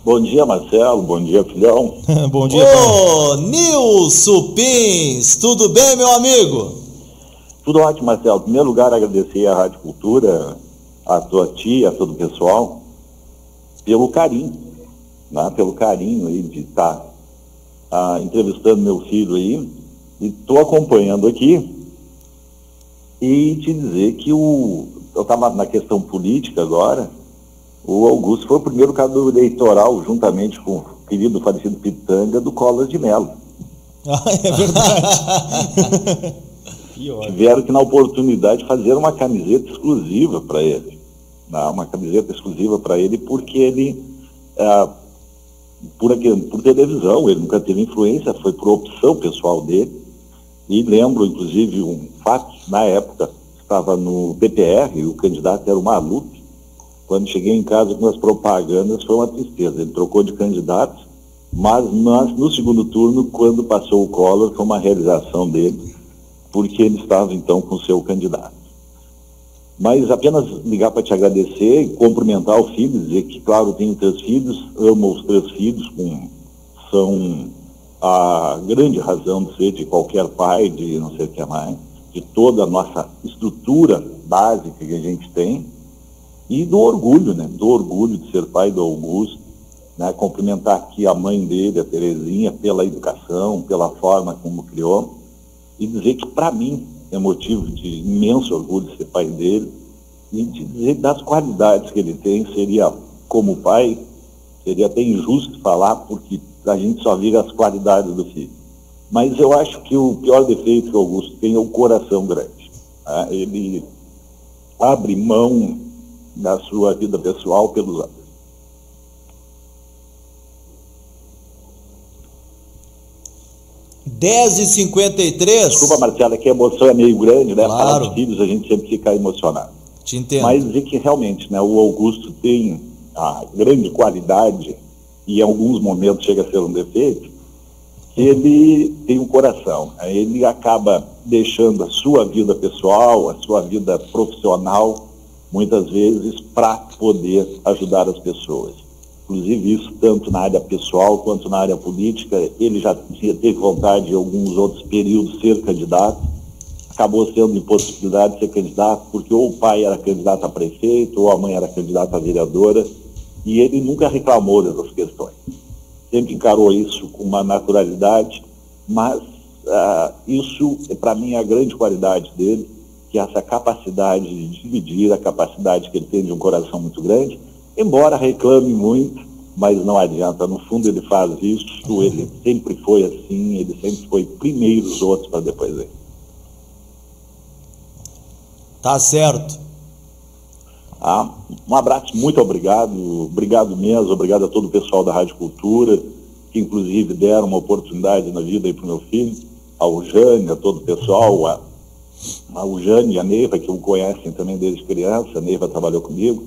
Bom dia, Marcelo. Bom dia, filhão. Bom dia, Ô, Nilson Pins, tudo bem, meu amigo? Tudo ótimo, Marcelo. Em primeiro lugar, agradecer à Rádio Cultura, a tua tia, a todo o pessoal, pelo carinho, né? Pelo carinho aí de estar entrevistando meu filho aí. E estou acompanhando aqui e te dizer que eu estava na questão política agora. O Augusto foi o primeiro caso eleitoral, juntamente com o querido falecido Pitanga, do Collor de Mello. É verdade. Tiveram que, na oportunidade, fazer uma camiseta exclusiva para ele. Uma camiseta exclusiva para ele, porque ele, por televisão, ele nunca teve influência, foi por opção pessoal dele. E lembro, inclusive, um fato, na época, estava no PPR, o candidato era o Maluf. Quando cheguei em casa com as propagandas, foi uma tristeza. Ele trocou de candidato, mas no segundo turno, quando passou o Collor, foi uma realização dele, porque ele estava, então, com o seu candidato. Mas apenas ligar para te agradecer e cumprimentar o filho, dizer que, claro, tenho 3 filhos, amo os 3 filhos, são a grande razão de ser de qualquer pai, de não sei o que mais, de toda a nossa estrutura básica que a gente tem. E do orgulho, né? Do orgulho de ser pai do Augusto, né? Cumprimentar aqui a mãe dele, a Terezinha, pela educação, pela forma como criou, e dizer que, para mim, é motivo de imenso orgulho ser pai dele, e dizer das qualidades que ele tem. Seria, como pai, seria até injusto falar, porque a gente só vira as qualidades do filho. Mas eu acho que o pior defeito que o Augusto tem é o coração grande. Né? Ele abre mão da sua vida pessoal pelos outros. (10h53). Desculpa, Marcelo, é que a emoção é meio grande, né? Claro. Falar de filhos, a gente sempre fica emocionado. Te entendo. Mas dizer que realmente, né, o Augusto tem a grande qualidade, e em alguns momentos chega a ser um defeito, que ele tem um coração. Ele acaba deixando a sua vida pessoal, a sua vida profissional, muitas vezes, para poder ajudar as pessoas. inclusive isso tanto na área pessoal quanto na área política. Ele já teve vontade em alguns outros períodos ser candidato, acabou sendo impossibilidade de ser candidato, porque ou o pai era candidato a prefeito, ou a mãe era candidata a vereadora, e ele nunca reclamou dessas questões. Sempre encarou isso com uma naturalidade, mas isso, para mim, é a grande qualidade dele, que é essa capacidade de dividir, a capacidade que ele tem de um coração muito grande, embora reclame muito, mas não adianta, no fundo ele faz isso, ele sempre foi assim, ele sempre foi primeiro os outros para depois ele. Tá certo. Um abraço, muito obrigado mesmo, obrigado a todo o pessoal da Rádio Cultura, que inclusive deram uma oportunidade na vida aí para o meu filho, ao Jânio, a todo o pessoal, ao Jânio e a Neiva, que o conhecem também desde criança. A Neiva trabalhou comigo,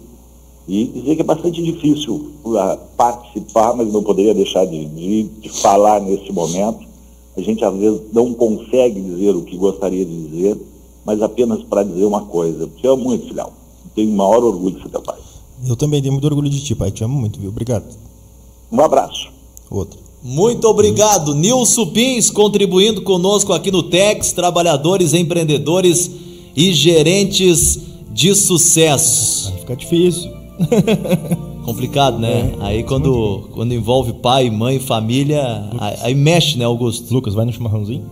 e dizer que é bastante difícil participar, mas não poderia deixar de falar nesse momento. A gente às vezes não consegue dizer o que gostaria de dizer, mas apenas para dizer uma coisa: te amo muito, filhão, tenho o maior orgulho de ser teu pai. Eu também tenho muito orgulho de ti, pai, te amo muito, viu? Obrigado. Um abraço. Outro. Muito obrigado, Nilson Pins, contribuindo conosco aqui no TEGS, trabalhadores, empreendedores e gerentes de sucesso. Vai ficar difícil. Complicado, né? Aí quando envolve pai, mãe, família, aí mexe, né, Augusto? Lucas, vai no chimarrãozinho?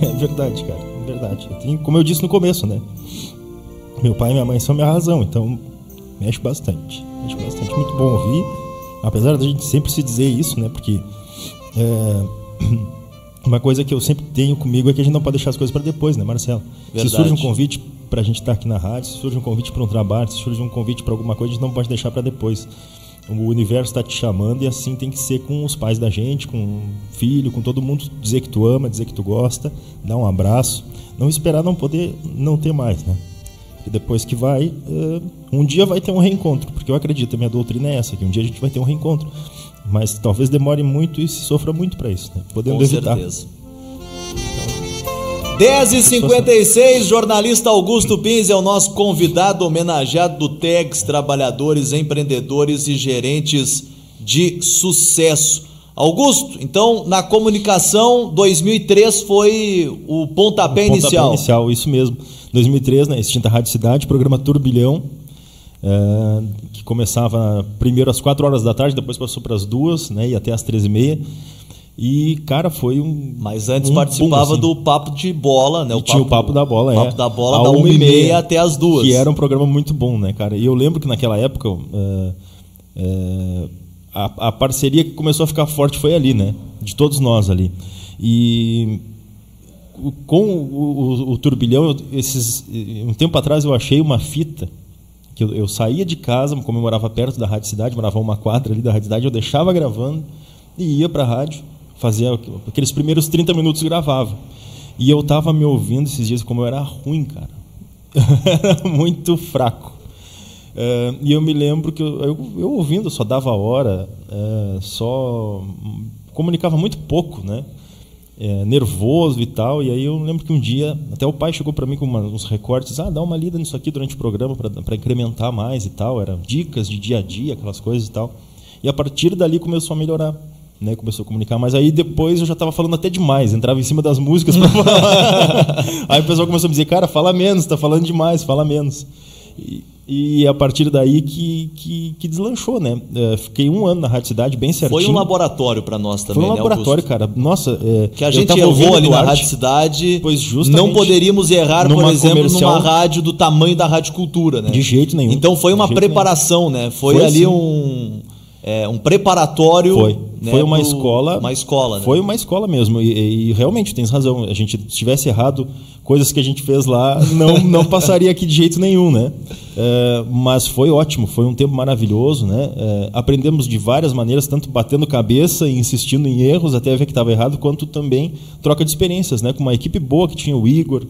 É verdade, cara, é verdade. Como eu disse no começo, né? Meu pai e minha mãe são minha razão, então mexe bastante. Muito bom ouvir. Apesar da gente sempre se dizer isso, né? Porque uma coisa que eu sempre tenho comigo é que a gente não pode deixar as coisas para depois, né, Marcelo? Verdade. Se surge um convite pra gente estar aqui na rádio, se surge um convite para um trabalho, se surge um convite para alguma coisa, a gente não pode deixar para depois. O universo está te chamando, e assim tem que ser com os pais da gente, com o filho, com todo mundo. Dizer que tu ama, dizer que tu gosta, dar um abraço, não esperar não poder não ter mais, né? E depois que vai, um dia vai ter um reencontro, porque eu acredito, a minha doutrina é essa, que um dia a gente vai ter um reencontro, mas talvez demore muito e se sofra muito para isso, né? Podendo evitar. Com certeza. 10h56, jornalista Augusto Pins é o nosso convidado homenageado do TEGS, trabalhadores, empreendedores e gerentes de sucesso. Augusto, então, na comunicação, 2003 foi o pontapé inicial. Pontapé inicial, isso mesmo. 2003, né, extinta Rádio Cidade, programa Turbilhão, que começava primeiro às 4 horas da tarde, depois passou para as 2, né, e até às 13h30. E, cara, foi um... Mas antes participava do Papo de Bola, né? Tinha o Papo da Bola, Papo da Bola, da 1h30 até as 2. Que era um programa muito bom, né, cara? E eu lembro que naquela época a parceria que começou a ficar forte foi ali, né? De todos nós ali. E com o Turbilhão, um tempo atrás eu achei uma fita que eu saía de casa, como eu morava perto da Rádio Cidade, morava uma quadra ali da Rádio Cidade, eu deixava gravando e ia pra rádio, fazia aqueles primeiros 30 minutos, gravava. E eu tava me ouvindo esses dias, como eu era ruim, cara. Era muito fraco. E eu me lembro que eu ouvindo, só dava hora, só comunicava muito pouco, né? Nervoso e tal. E aí eu lembro que um dia, até o pai chegou para mim com uns recortes, dá uma lida nisso aqui durante o programa para incrementar mais e tal. Eram dicas de dia a dia, aquelas coisas e tal. E a partir dali começou a melhorar, né? Começou a comunicar, mas aí depois eu já estava falando até demais, entrava em cima das músicas para falar. Aí o pessoal começou a me dizer, cara, fala menos, tá falando demais, fala menos. E a partir daí que deslanchou, né? Fiquei 1 ano na Rádio Cidade, bem certinho. Foi um laboratório para nós também, né, laboratório, cara. Nossa, que a gente errou ali na Rádio Cidade. Pois justamente. Não poderíamos errar, por exemplo, numa rádio do tamanho da Rádio Cultura, né? De jeito nenhum. Então foi uma preparação, né? Foi ali assim. Um preparatório. Né, foi uma escola. Uma escola, né? Foi uma escola mesmo. E realmente tens razão. A gente, se tivesse errado coisas que a gente fez lá, não passaria aqui de jeito nenhum, né? Mas foi ótimo, foi um tempo maravilhoso, né? Aprendemos de várias maneiras, tanto batendo cabeça e insistindo em erros até ver que estava errado, quanto também troca de experiências, né? Com uma equipe boa que tinha o Igor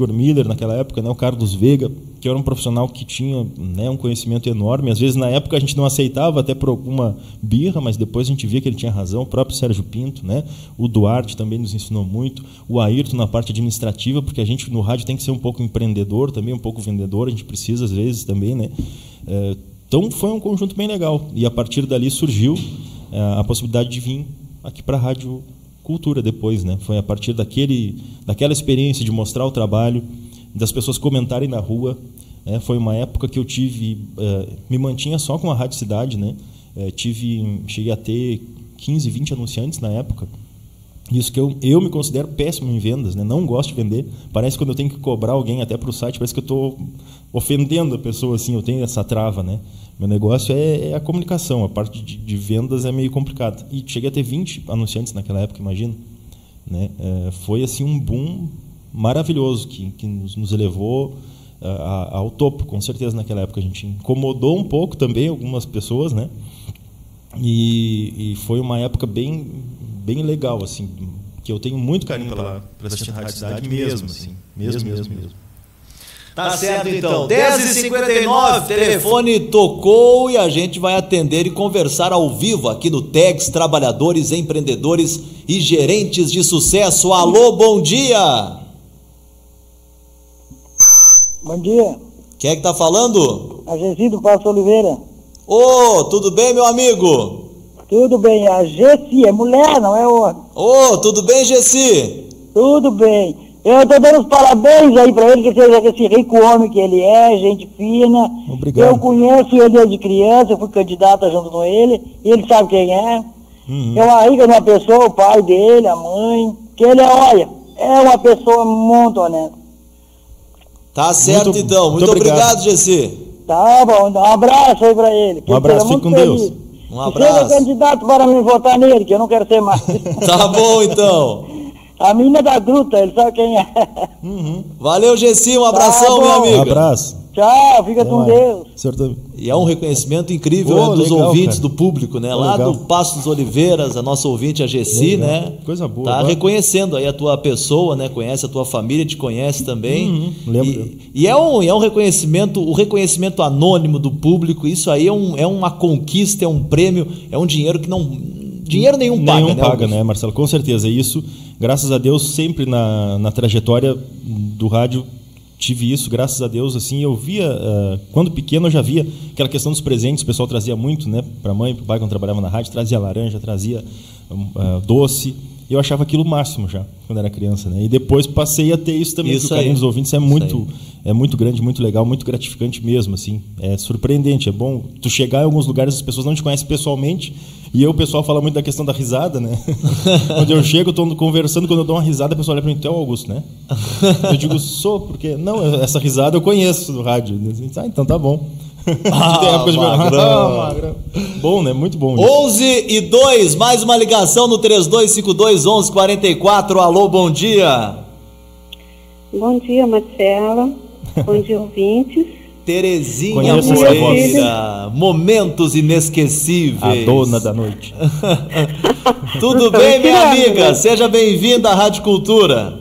Miller naquela época, né? O Carlos Veiga, que era um profissional que tinha, né, um conhecimento enorme. Às vezes na época a gente não aceitava até por alguma birra, mas depois a gente via que ele tinha razão. O próprio Sérgio Pinto, né? O Duarte também nos ensinou muito. O Ayrton na parte administrativa, porque a gente no rádio tem que ser um pouco empreendedor também, um pouco vendedor. A gente precisa às vezes também, né? Então foi um conjunto bem legal. E a partir dali surgiu a possibilidade de vir aqui para a Rádio Cultura depois, né? Foi a partir daquela experiência de mostrar o trabalho, das pessoas comentarem na rua. Foi uma época que eu me mantinha só com a Rádio Cidade, né? Cheguei a ter 15, 20 anunciantes na época. Isso que eu me considero péssimo em vendas, né? Não gosto de vender. Parece que quando eu tenho que cobrar alguém até para o site, parece que eu estou ofendendo a pessoa, assim, eu tenho essa trava, né? Meu negócio é a comunicação, a parte de vendas é meio complicada. E cheguei a ter 20 anunciantes naquela época, imagina. Né? Foi assim um boom maravilhoso que nos elevou ao topo, com certeza naquela época. A gente incomodou um pouco também algumas pessoas, né? E foi uma época bem legal, assim, que eu tenho muito carinho pela Rádio Cidade mesmo, assim, mesmo. Tá certo, então. 10h59, telefone tocou e a gente vai atender e conversar ao vivo aqui no TEGS, trabalhadores, empreendedores e gerentes de sucesso. Alô, bom dia! Bom dia. Quem é que tá falando? A Gessi do Passo Oliveira. Ô, tudo bem, meu amigo? Tudo bem, a Gessi é mulher, não é homem. Ô, tudo bem, Gessi? Tudo bem. Eu estou dando os parabéns aí para ele, que seja esse rico homem que ele é, gente fina. Obrigado. Eu conheço ele desde criança, eu fui candidata junto com ele, e ele sabe quem é. É uma rica de uma pessoa, o pai dele, a mãe, que ele é uma pessoa muito honesta. Tá certo, então. Muito obrigado, Gessi. Tá bom, um abraço aí para ele. Um abraço, fique com Deus. Um abraço. Seja candidato para me votar nele, que eu não quero ser mais. Tá bom, então. A menina da gruta, ele sabe quem é. Valeu, Gessi, um abração, meu amigo. Um abraço. Tchau, fica com Deus. E é um reconhecimento incrível dos legal, ouvintes, cara. do público, né? Lá legal. do Passo dos Oliveiras, a nossa ouvinte, a Gessi, né? Coisa boa. Tá reconhecendo aí a tua pessoa, né? Conhece a tua família, te conhece também. Lembro. E é um reconhecimento, o reconhecimento anônimo do público, isso aí é uma conquista, é um prêmio, é um dinheiro que dinheiro nenhum paga, nenhum né? paga, né, Marcelo? Com certeza. Isso, graças a Deus, sempre na trajetória do rádio tive isso, graças a Deus. Assim, eu via, quando pequeno eu já via aquela questão dos presentes, o pessoal trazia muito, né, para a mãe, para o pai, quando trabalhava na rádio, trazia laranja, trazia doce. E eu achava aquilo o máximo já, quando era criança, né? E depois passei a ter isso também, porque o carinho dos ouvintes é muito grande, muito legal, muito gratificante mesmo, assim. É surpreendente, é bom tu chegar em alguns lugares, as pessoas não te conhecem pessoalmente, e o pessoal fala muito da questão da risada, né? Quando eu chego, estou conversando, quando eu dou uma risada, a pessoa olha para mim, tu é o Augusto, né? Eu digo, sou, porque... Não, essa risada eu conheço do rádio. Então tá bom. Magrão. Bom, né? Muito bom. 11:02, mais uma ligação no 3252-1144. Alô, bom dia. Bom dia, Marcela. Bom dia, ouvintes. Terezinha Moreira, momentos inesquecíveis. A dona da noite. Tudo bem, minha amiga? Seja bem-vinda à Rádio Cultura.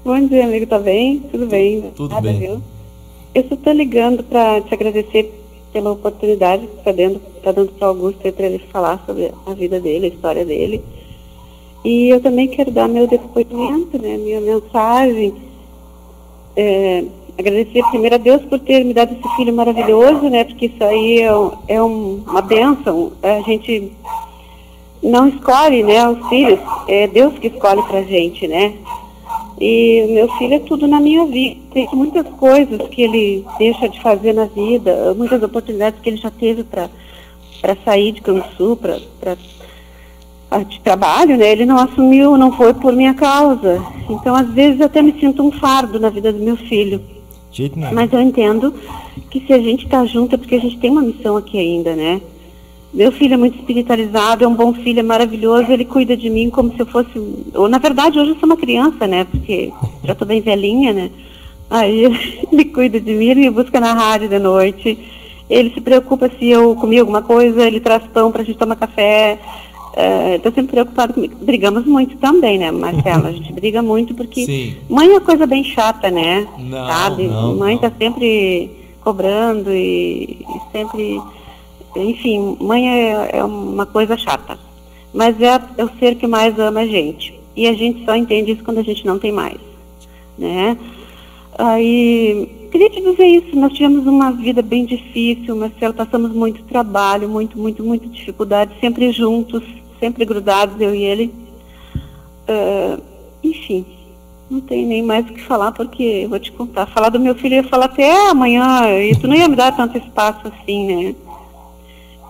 Bom dia, amigo. Tá bem? Tudo bem. Tudo bem. Viu? Eu só estou ligando para te agradecer pela oportunidade que está dando para o Augusto para ele falar sobre a vida dele, a história dele. E eu também quero dar meu depoimento, né, minha mensagem. Agradecer primeiro a Deus por ter me dado esse filho maravilhoso, né, porque isso aí é uma bênção. A gente não escolhe, né, os filhos, é Deus que escolhe para a gente, né. E meu filho é tudo na minha vida. Tem muitas coisas que ele deixa de fazer na vida, muitas oportunidades que ele já teve para sair de Canguçu, de trabalho, né? Ele não assumiu, não foi por minha causa. Então, às vezes, eu até me sinto um fardo na vida do meu filho. Mas eu entendo que se a gente está junto é porque a gente tem uma missão aqui ainda, né? Meu filho é muito espiritualizado, é um bom filho, é maravilhoso, ele cuida de mim como se eu fosse... Ou, na verdade, hoje eu sou uma criança, né? Porque já estou bem velhinha, né? Aí ele cuida de mim, ele me busca na rádio de noite, ele se preocupa se eu comi alguma coisa, ele traz pão pra gente tomar café. Estou sempre preocupado comigo. Brigamos muito também, né, Marcelo? A gente briga muito porque... Sim. Mãe é uma coisa bem chata, né? Não, sabe? Mãe está sempre cobrando e sempre... Enfim, mãe é uma coisa chata, mas é o ser que mais ama a gente. E a gente só entende isso quando a gente não tem mais, né? Aí queria te dizer isso, nós tivemos uma vida bem difícil, Marcelo, passamos muito trabalho, muito dificuldade, sempre juntos, sempre grudados, eu e ele. Enfim, não tem nem mais o que falar, porque eu vou te contar. Falar do meu filho, eu ia falar até amanhã, e tu não ia me dar tanto espaço assim, né?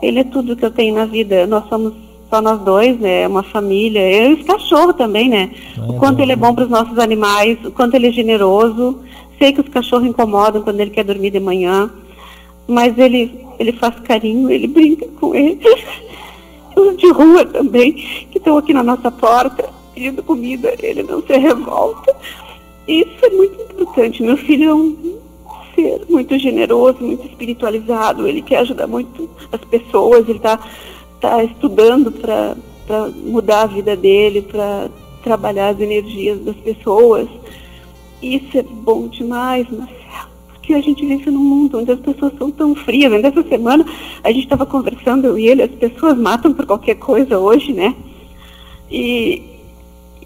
Ele é tudo que eu tenho na vida, nós somos só nós dois, né? Uma família, eu e os cachorros também, né? O quanto ele é bom para os nossos animais, o quanto ele é generoso. Sei que os cachorros incomodam quando ele quer dormir de manhã, mas ele faz carinho, ele brinca com ele. Os de rua também, que estão aqui na nossa porta, pedindo comida, ele não se revolta. Isso é muito importante. Meu filho é um ser muito generoso, muito espiritualizado, ele quer ajudar muito as pessoas, ele está estudando para mudar a vida dele, para trabalhar as energias das pessoas. Isso é bom demais, Marcelo, porque a gente vive num mundo onde as pessoas são tão frias. Ainda essa semana a gente estava conversando, eu e ele, as pessoas matam por qualquer coisa hoje, né? E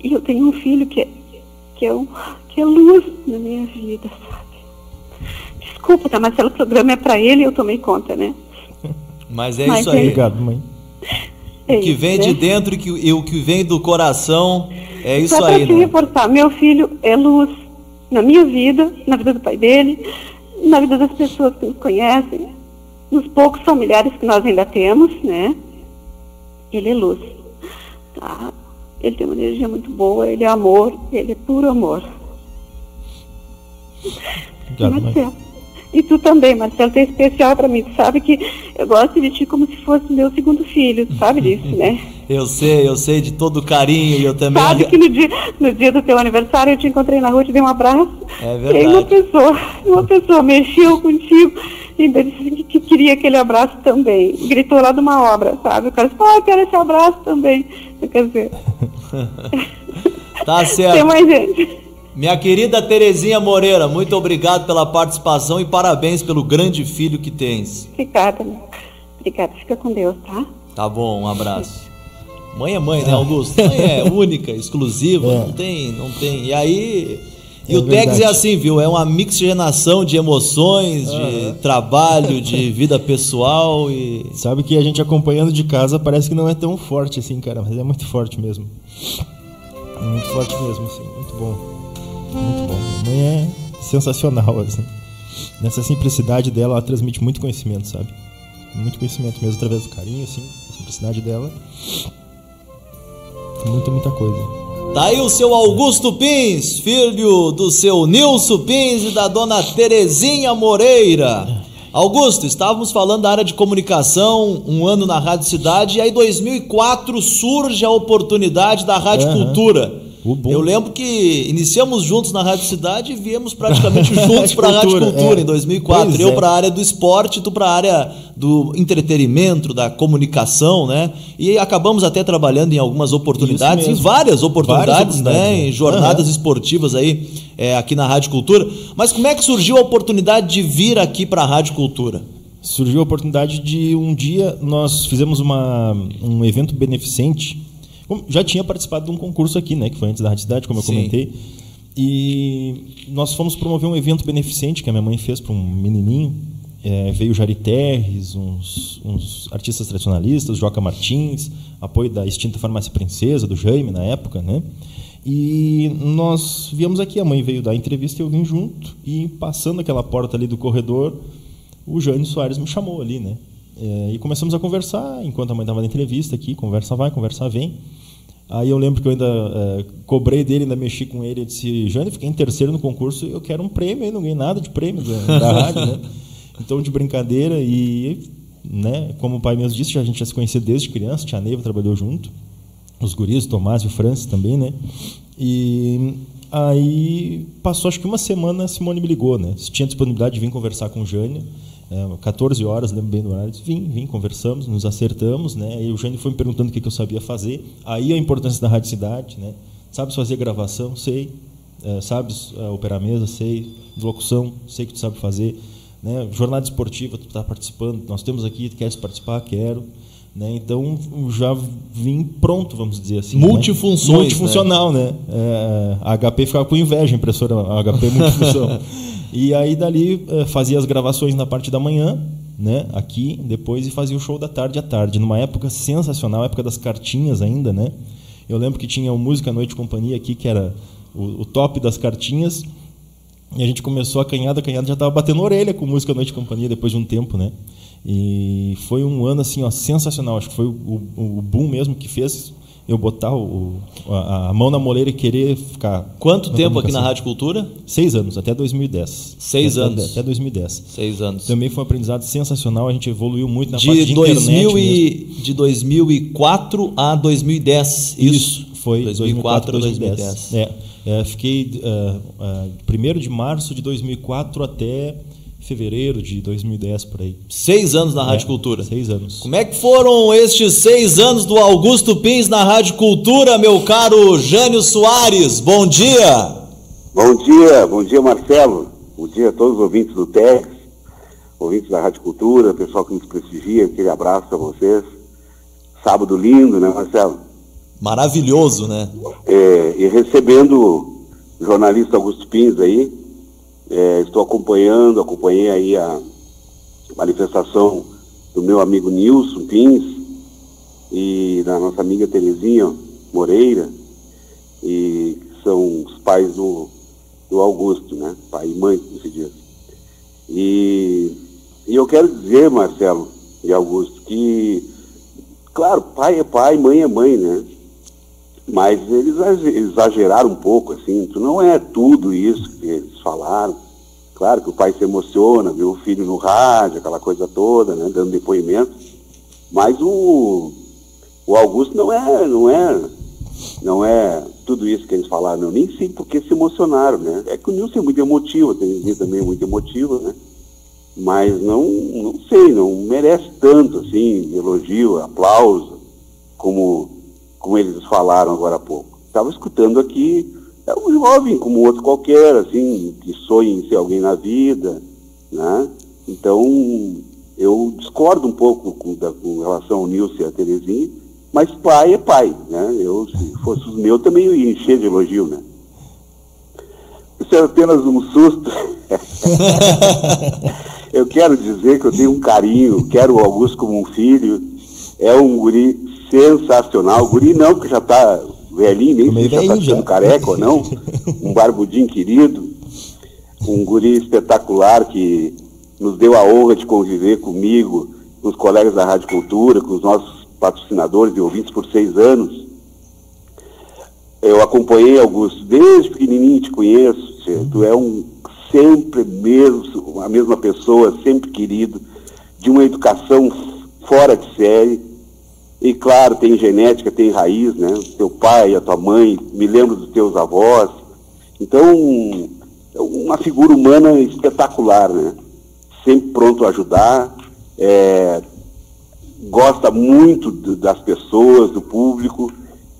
eu tenho um filho que é luz na minha vida, sabe? Desculpa, tá, Marcelo, o programa é para ele e eu tomei conta, né? Mas isso aí. Obrigado, mãe. O que vem de dentro e o que vem do coração é isso só aí, pra te reforçar, meu filho é luz na minha vida, na vida do pai dele, na vida das pessoas que nos conhecem, nos poucos familiares que nós ainda temos, né? Ele é luz, tá? Ele tem uma energia muito boa, ele é amor, ele é puro amor. Obrigado, Marcelo. E tu também, Marcelo, tu é especial pra mim. Tu sabe que eu gosto de ti como se fosse meu segundo filho, tu sabe disso, né? Eu sei de todo o carinho, e eu também... Sabe que no dia do teu aniversário eu te encontrei na rua, te dei um abraço. É verdade. E aí uma pessoa mexeu contigo e ainda disse que queria aquele abraço também. Gritou lá de uma obra, sabe? O cara disse, eu quero esse abraço também. Quer dizer... Tá certo. Tem mais gente. Minha querida Terezinha Moreira, muito obrigado pela participação e parabéns pelo grande filho que tens. Obrigada, fica com Deus, tá? Tá bom, um abraço. Mãe é mãe, né, Augusto? Mãe é única, exclusiva, não tem. E aí... E o Tegs é assim, viu? É uma mixigenação de emoções, de trabalho, de vida pessoal e... Sabe que a gente acompanhando de casa parece que não é tão forte assim, cara, mas é muito forte mesmo. Muito forte mesmo, assim, muito bom. Muito bom. A mãe é sensacional, assim. Nessa simplicidade dela, ela transmite muito conhecimento, sabe? Muito conhecimento mesmo, através do carinho, assim. A simplicidade dela. Muita coisa. Tá aí o seu Augusto Pins, filho do seu Nilson Pins e da dona Terezinha Moreira. Augusto, estávamos falando da área de comunicação, um ano na Rádio Cidade, e aí em 2004 surge a oportunidade da Rádio Cultura. Eu lembro que iniciamos juntos na Rádio Cidade e viemos praticamente juntos para a Rádio Cultura em 2004. Eu para a área do esporte, tu para a área do entretenimento, da comunicação, né? E acabamos até trabalhando em algumas oportunidades, em várias oportunidades, né? Em jornadas esportivas aí, aqui na Rádio Cultura. Mas como é que surgiu a oportunidade de vir aqui para a Rádio Cultura? Surgiu a oportunidade de um dia nós fizemos um evento beneficente. Já tinha participado de um concurso aqui, né, que foi antes da Rádio Cidade, como eu comentei. E nós fomos promover um evento beneficente que a minha mãe fez para um menininho. Veio Jari Terres, uns artistas tradicionalistas, Joca Martins, apoio da extinta Farmácia Princesa, do Jaime na época, né? E nós viemos aqui, a mãe veio dar a entrevista e eu vim junto. E passando aquela porta ali do corredor, o Jânio Soares me chamou ali, né? E começamos a conversar, enquanto a mãe estava na entrevista aqui, conversa vai, conversa vem. Aí eu lembro que eu ainda cobrei dele, ainda mexi com ele, eu disse, Jânio, fiquei em terceiro no concurso, eu quero um prêmio, eu não ganhei nada de prêmio da rádio, né? Então, de brincadeira, e né, como o pai mesmo disse, a gente já se conhecia desde criança, tia Neiva trabalhou junto, os guris, o Tomás e o Francis também, né? E aí passou acho que uma semana, a Simone me ligou, né? Se tinha disponibilidade de vir conversar com o Jânio, 14 horas, lembro bem do horário, vim, conversamos, nos acertamos, né? E o Jânio foi me perguntando o que eu sabia fazer. Aí a importância da Rádio Cidade, né? Sabes fazer gravação? Sei. Sabes operar mesa? Sei. Locução? Sei que tu sabe fazer. Né? Jornada esportiva, tu está participando. Nós temos aqui, queres participar? Quero. Né? Então, já vim pronto, vamos dizer assim. Multifunções. Multifuncional, né? A HP ficava com inveja, a impressora HP multifunção. E aí dali fazia as gravações na parte da manhã, né, aqui, depois, e fazia o show da tarde à tarde, numa época sensacional, época das cartinhas ainda, né? Eu lembro que tinha o Música Noite Companhia aqui, que era o top das cartinhas, e a gente começou a canhada já estava batendo orelha com Música Noite Companhia depois de um tempo, né? E foi um ano assim, ó, sensacional, acho que foi o boom mesmo que fez eu botar a mão na moleira e querer ficar... Quanto tempo aqui na Rádio Cultura? 6 anos, até 2010. 6 anos? Até 2010. 6 anos. Também foi um aprendizado sensacional, a gente evoluiu muito na parte de internet de 2004 a 2010, isso? Foi 2004 a 2010. Fiquei 1º de março de 2004 até fevereiro de 2010, por aí. 6 anos na Rádio Cultura. 6 anos. Como é que foram estes 6 anos do Augusto Pins na Rádio Cultura, meu caro Jânio Soares? Bom dia! Bom dia, Marcelo. Bom dia a todos os ouvintes do TEGS, ouvintes da Rádio Cultura, pessoal que nos prestigia, aquele abraço a vocês. Sábado lindo, né, Marcelo? Maravilhoso, né? E recebendo o jornalista Augusto Pins aí, acompanhei aí a manifestação do meu amigo Nilson Pins e da nossa amiga Terezinha Moreira, e que são os pais do Augusto, né? Pai e mãe, como se diz. E eu quero dizer, Marcelo e Augusto, que, claro, pai é pai, mãe é mãe, né? Mas eles exageraram um pouco, assim, não é tudo isso que eles falaram. Claro que o pai se emociona, vê o filho no rádio, aquela coisa toda, né, dando depoimento. Mas o Augusto não é tudo isso que eles falaram, não. Nem sei porque se emocionaram, né? É que o Nilson é muito emotivo, a Terezinha também é muito emotiva, né? Mas não sei, não merece tanto, assim, elogio, aplauso, como eles falaram agora há pouco. Estava escutando aqui, é um jovem como outro qualquer, assim, que sonha em ser alguém na vida, né? Então, eu discordo um pouco com relação ao Nilson e a Terezinha, mas pai é pai, né? Se fosse os meus, também eu ia encher de elogio, né? Isso é apenas um susto. Eu quero dizer que eu tenho um carinho, quero o Augusto como um filho, é um guri sensacional, guri não, porque já está velhinho, nem sei se já está ficando careca ou não, um barbudinho querido, um guri espetacular que nos deu a honra de conviver comigo, com os colegas da Rádio Cultura, com os nossos patrocinadores e ouvintes por 6 anos. Eu acompanhei, Augusto, desde pequenininho te conheço, tu é sempre mesmo, a mesma pessoa, sempre querido, de uma educação fora de série. E claro, tem genética, tem raiz, né? Teu pai, a tua mãe, me lembro dos teus avós. Então, uma figura humana espetacular, né? Sempre pronto a ajudar, gosta muito das pessoas, do público,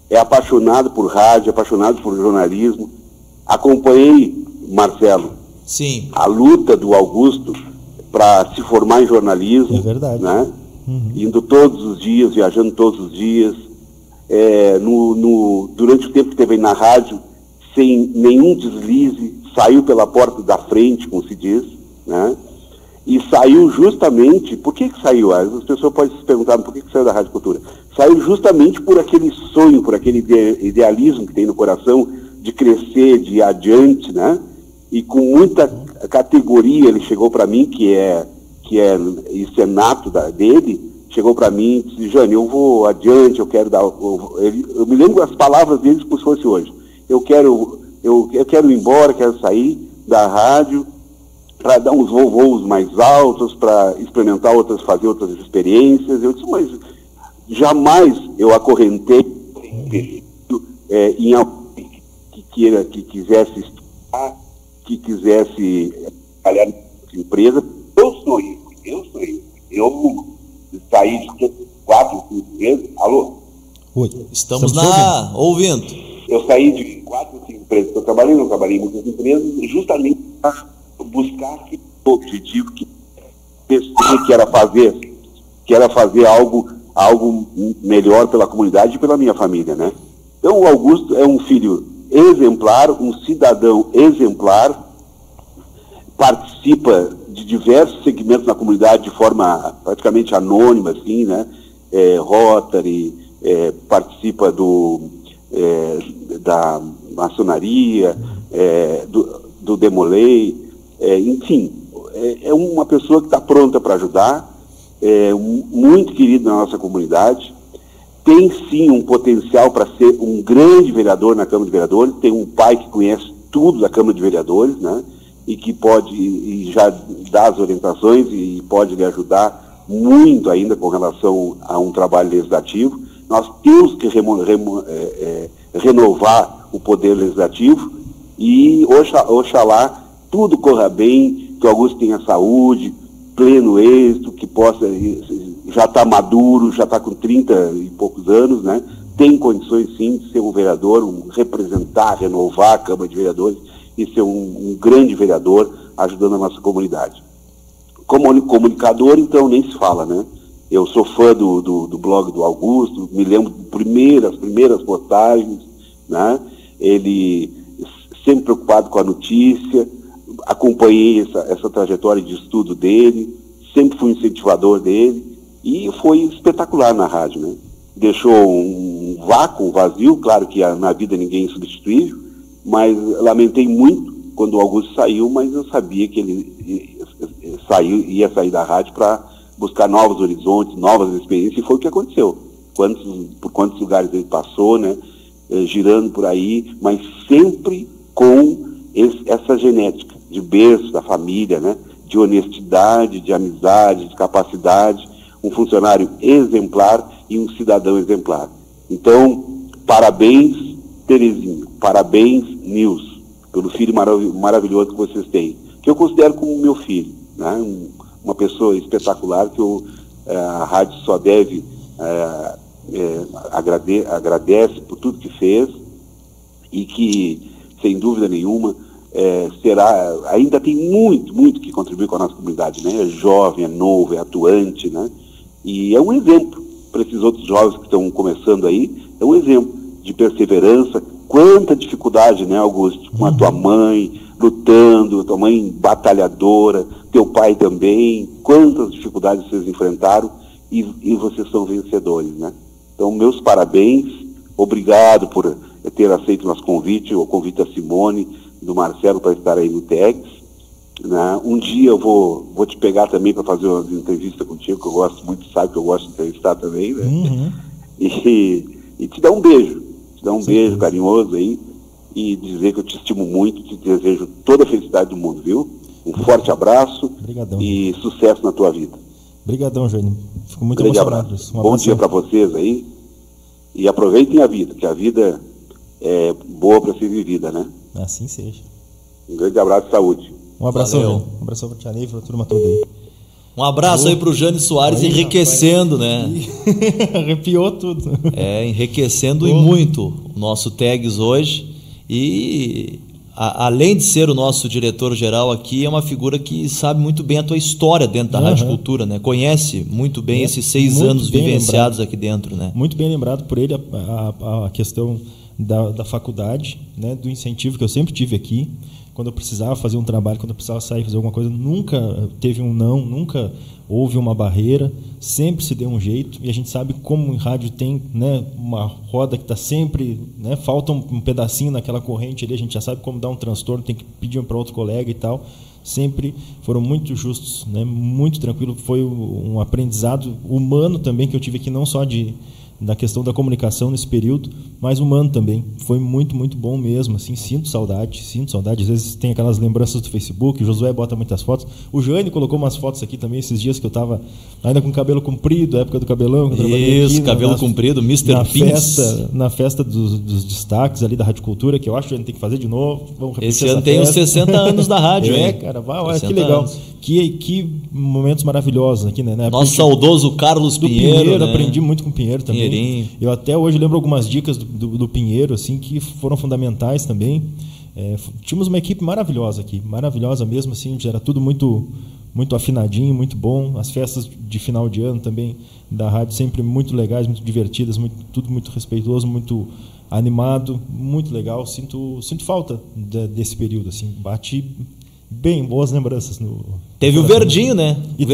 é apaixonado por rádio, apaixonado por jornalismo. Acompanhei, Marcelo, sim, a luta do Augusto para se formar em jornalismo. É verdade. Né? Indo todos os dias, viajando todos os dias, durante o tempo que esteve na rádio, sem nenhum deslize, saiu pela porta da frente, como se diz, né? E saiu justamente, por que saiu? As pessoas podem se perguntar, por que saiu da Rádio Cultura? Saiu justamente por aquele sonho, por aquele idealismo que tem no coração, de crescer, de ir adiante, né? E com muita categoria ele chegou para mim, isso é nato dele, chegou para mim e disse: Jânio, eu vou adiante, eu quero dar... Eu me lembro as palavras dele como se fosse hoje. Eu quero ir embora, quero sair da rádio para dar uns voos mais altos, para experimentar fazer outras experiências. Eu disse, mas jamais eu acorrentei em alguém que quisesse estudar, que quisesse trabalhar na empresa. Eu sou isso. Eu saí de 4, 5 meses. Alô? Oi. Estamos ouvindo. Eu saí de 4, 5 empresas que eu trabalhei, não trabalhei em muitas empresas, justamente para buscar aquele objetivo que pensei que era fazer algo melhor pela comunidade e pela minha família, né? Então o Augusto é um filho exemplar, um cidadão exemplar, participa de diversos segmentos na comunidade de forma praticamente anônima, assim, né? Rotary, participa da maçonaria, do Demolei, enfim, é uma pessoa que está pronta para ajudar, muito querido na nossa comunidade, tem sim um potencial para ser um grande vereador na Câmara de Vereadores, tem um pai que conhece tudo da Câmara de Vereadores, né? E que pode, e já dá as orientações e pode lhe ajudar muito ainda com relação a um trabalho legislativo. Nós temos que renovar o poder legislativo e oxalá tudo corra bem, que o Augusto tenha saúde, pleno êxito, que possa, já está maduro, já está com 30 e poucos anos, né? Tem condições sim de ser um vereador, representar, renovar a Câmara de Vereadores e ser um grande vereador ajudando a nossa comunidade. Como comunicador, então, nem se fala, né? Eu sou fã do blog do Augusto, me lembro das primeiras postagens, né? Ele sempre preocupado com a notícia, acompanhei essa trajetória de estudo dele, sempre fui incentivador dele, e foi espetacular na rádio, né? Deixou um vácuo, um vazio, claro que na vida ninguém é substituível, mas lamentei muito quando o Augusto saiu, mas eu sabia que ele ia sair da rádio para buscar novos horizontes, novas experiências, e foi o que aconteceu. Por quantos lugares ele passou, né? Girando por aí, mas sempre com essa genética de berço da família, né? De honestidade, de amizade, de capacidade, um funcionário exemplar e um cidadão exemplar. Então, parabéns, Terezinha, parabéns, Nils, pelo filho maravilhoso que vocês têm, que eu considero como meu filho, né? Uma pessoa espetacular que a rádio só deve agradece por tudo que fez e que, sem dúvida nenhuma, ainda tem muito que contribuir com a nossa comunidade, né? É jovem, é novo, é atuante, né? E é um exemplo para esses outros jovens que estão começando aí, é um exemplo de perseverança. Quanta dificuldade, né, Augusto? Com a tua mãe lutando, tua mãe batalhadora, teu pai também, quantas dificuldades vocês enfrentaram e vocês são vencedores, né? Então, meus parabéns, obrigado por ter aceito o nosso convite, o convite da Simone, do Marcelo, para estar aí no TEGS. Né? Um dia eu vou te pegar também para fazer uma entrevista contigo, que eu gosto muito, sabe que eu gosto de entrevistar também, né? Uhum. E te dar um beijo, beijo carinhoso aí, e dizer que eu te estimo muito, te desejo toda a felicidade do mundo, viu? Um forte abraço. Obrigadão. E sucesso na tua vida. Obrigadão, Jânio. Fico muito grande emocionado. Abraço. Bom dia para vocês aí, e aproveitem a vida, que a vida é boa para ser vivida, né? Assim seja. Um grande abraço e saúde. Um abração, Jânio. Um abração para o Tianei e para a turma toda aí. Um abraço aí pro Jânio Soares, aí, enriquecendo, rapaz, né? Arrepiou tudo. Enriquecendo e muito o nosso TEGS hoje. E além de ser o nosso diretor-geral aqui, é uma figura que sabe muito bem a tua história dentro da Rádio Cultura, né? Conhece muito bem esses 6 anos vivenciados aqui dentro, né? Muito bem lembrado por ele a questão da faculdade, né? Do incentivo que eu sempre tive aqui. Quando eu precisava fazer um trabalho, quando eu precisava sair fazer alguma coisa, nunca teve um não, nunca houve uma barreira, sempre se deu um jeito. E a gente sabe como em rádio tem, né, uma roda que está sempre, né, falta um pedacinho naquela corrente ali, a gente já sabe como dar um transtorno, tem que pedir para outro colega e tal. Sempre foram muito justos, né, muito tranquilo. Foi um aprendizado humano também que eu tive aqui, não só da questão da comunicação nesse período, mas humano também. Foi muito bom mesmo, assim, sinto saudade. Às vezes tem aquelas lembranças do Facebook, o Josué bota muitas fotos. O Jânio colocou umas fotos aqui também esses dias que eu estava ainda com cabelo comprido, época do cabelão. Isso, cabelo comprido, Mr. Pins. Na festa dos destaques ali da Rádio Cultura, que eu acho que a gente tem que fazer de novo. Vamos repetir esse ano tem os 60 anos da rádio, hein? Cara, olha que legal. Que momentos maravilhosos aqui, né? Nosso saudoso Carlos Pinheiro, né? Aprendi muito com o Pinheiro também. Pinheirinho. Eu até hoje lembro algumas dicas do Pinheiro, assim, que foram fundamentais também. Tínhamos uma equipe maravilhosa aqui, maravilhosa mesmo, assim, era tudo muito afinadinho, muito bom. As festas de final de ano também da rádio sempre muito legais, muito divertidas, tudo muito respeitoso, muito animado, muito legal. Sinto falta desse período, assim, bate Bem, boas lembranças. Teve o Verdinho, né? E o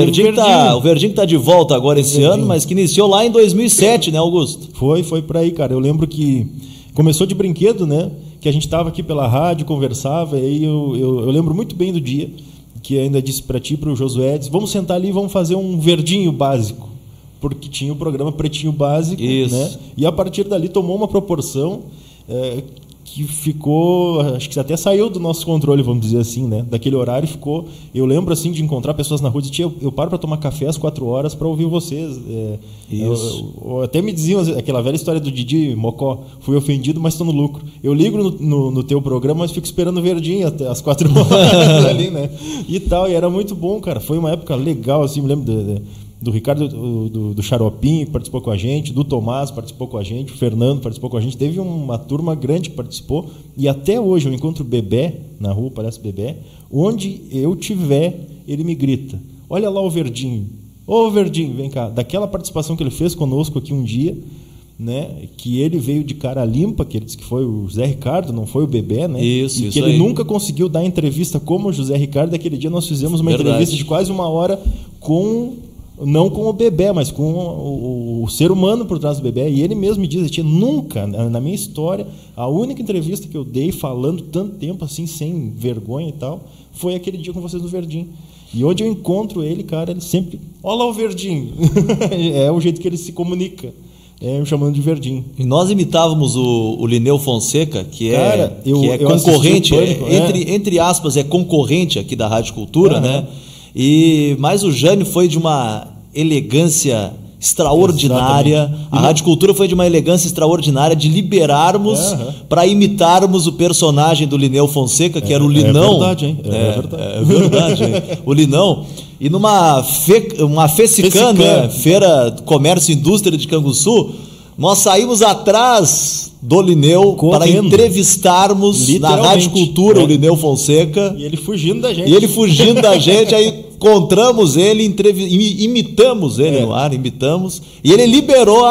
Verdinho tá de volta agora esse ano, mas que iniciou lá em 2007, né, Augusto? Foi por aí, cara. Eu lembro que começou de brinquedo, né? Que a gente tava aqui pela rádio, conversava, e aí eu lembro muito bem do dia, que ainda disse para ti, para o Josué, disse, vamos sentar ali e vamos fazer um verdinho básico, porque tinha o programa Pretinho Básico, isso, né? E a partir dali tomou uma proporção que ficou, acho que até saiu do nosso controle, vamos dizer assim, né? Daquele horário ficou, eu lembro assim de encontrar pessoas na rua e dizer, eu paro para tomar café às 4 horas para ouvir vocês. Isso. Até me diziam aquela velha história do Didi Mocó, fui ofendido, mas estou no lucro. Eu ligo no teu programa, mas fico esperando o Verdinho até às 4 horas ali, né? E tal, e era muito bom, cara. Foi uma época legal, assim, me lembro do Ricardo, do Xaropim, que participou com a gente, do Tomás, participou com a gente, o Fernando participou com a gente, teve uma turma grande que participou, e até hoje eu encontro o Bebé na rua, parece Bebé, onde eu tiver, ele me grita, olha lá o Verdinho, ô Verdinho, vem cá, daquela participação que ele fez conosco aqui um dia, né, que ele veio de cara limpa, que ele disse que foi o José Ricardo, não foi o Bebé, né? Isso ele aí nunca conseguiu dar entrevista como o José Ricardo. Daquele dia nós fizemos uma entrevista de quase 1 hora não com o Bebé, mas com o ser humano por trás do Bebé. E ele mesmo me diz, nunca, na minha história, a única entrevista que eu dei falando tanto tempo assim, sem vergonha e tal, foi aquele dia com vocês no Verdinho. E onde eu encontro ele, cara, ele sempre, olha lá o Verdinho. É o jeito que ele se comunica, me chamando de Verdinho. E nós imitávamos o Lineu Fonseca, que cara, é concorrente, entre aspas, é concorrente aqui da Rádio Cultura, né? Mas o Jânio foi de uma elegância extraordinária. Exatamente. A Rádio Cultura foi de uma elegância extraordinária de liberarmos para imitarmos o personagem do Lineu Fonseca, que era o Linão. É verdade, hein? É verdade, hein? O Linão. E numa FECICAN, né? Feira do Comércio e Indústria de Canguçu, nós saímos atrás do Lineu para entrevistarmos na Rádio Cultura o Lineu Fonseca. E ele fugindo da gente. Aí encontramos ele, imitamos ele no ar, e ele liberou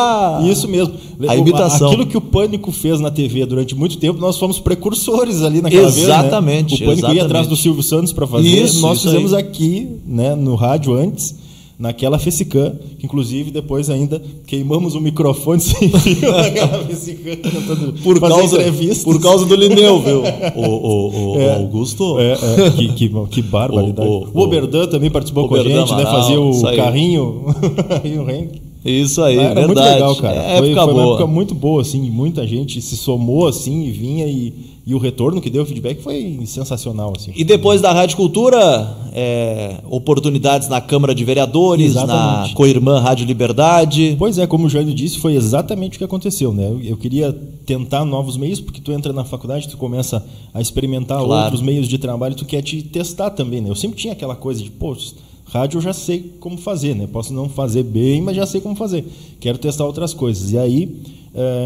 Isso mesmo. A imitação. Aquilo que o Pânico fez na TV durante muito tempo, nós fomos precursores ali naquela vez, né? O Pânico ia atrás do Silvio Santos para fazer, nós fizemos aqui, né, no rádio antes, naquela FECICAN, que inclusive depois ainda queimamos o microfone sem fio naquela FECICAN, tentando fazer entrevistas. Por causa do Lineu, viu? O Augusto. Que barbaridade. O Oberdan também participou com a gente, né? Fazia o carrinho e o Henk. Isso aí, era verdade. Muito legal, cara. Foi uma boa. época muito boa, assim, muita gente se somou assim e vinha e o retorno que deu, o feedback foi sensacional, assim. E depois da Rádio Cultura, oportunidades na Câmara de Vereadores, na co-irmã Rádio Liberdade. Pois é, como o Jânio disse, foi exatamente o que aconteceu, né? Eu queria tentar novos meios, porque tu entra na faculdade, tu começa a experimentar outros meios de trabalho, tu quer te testar também, né? Eu sempre tinha aquela coisa de, rádio eu já sei como fazer, né? Posso não fazer bem, mas já sei como fazer. Quero testar outras coisas. E aí,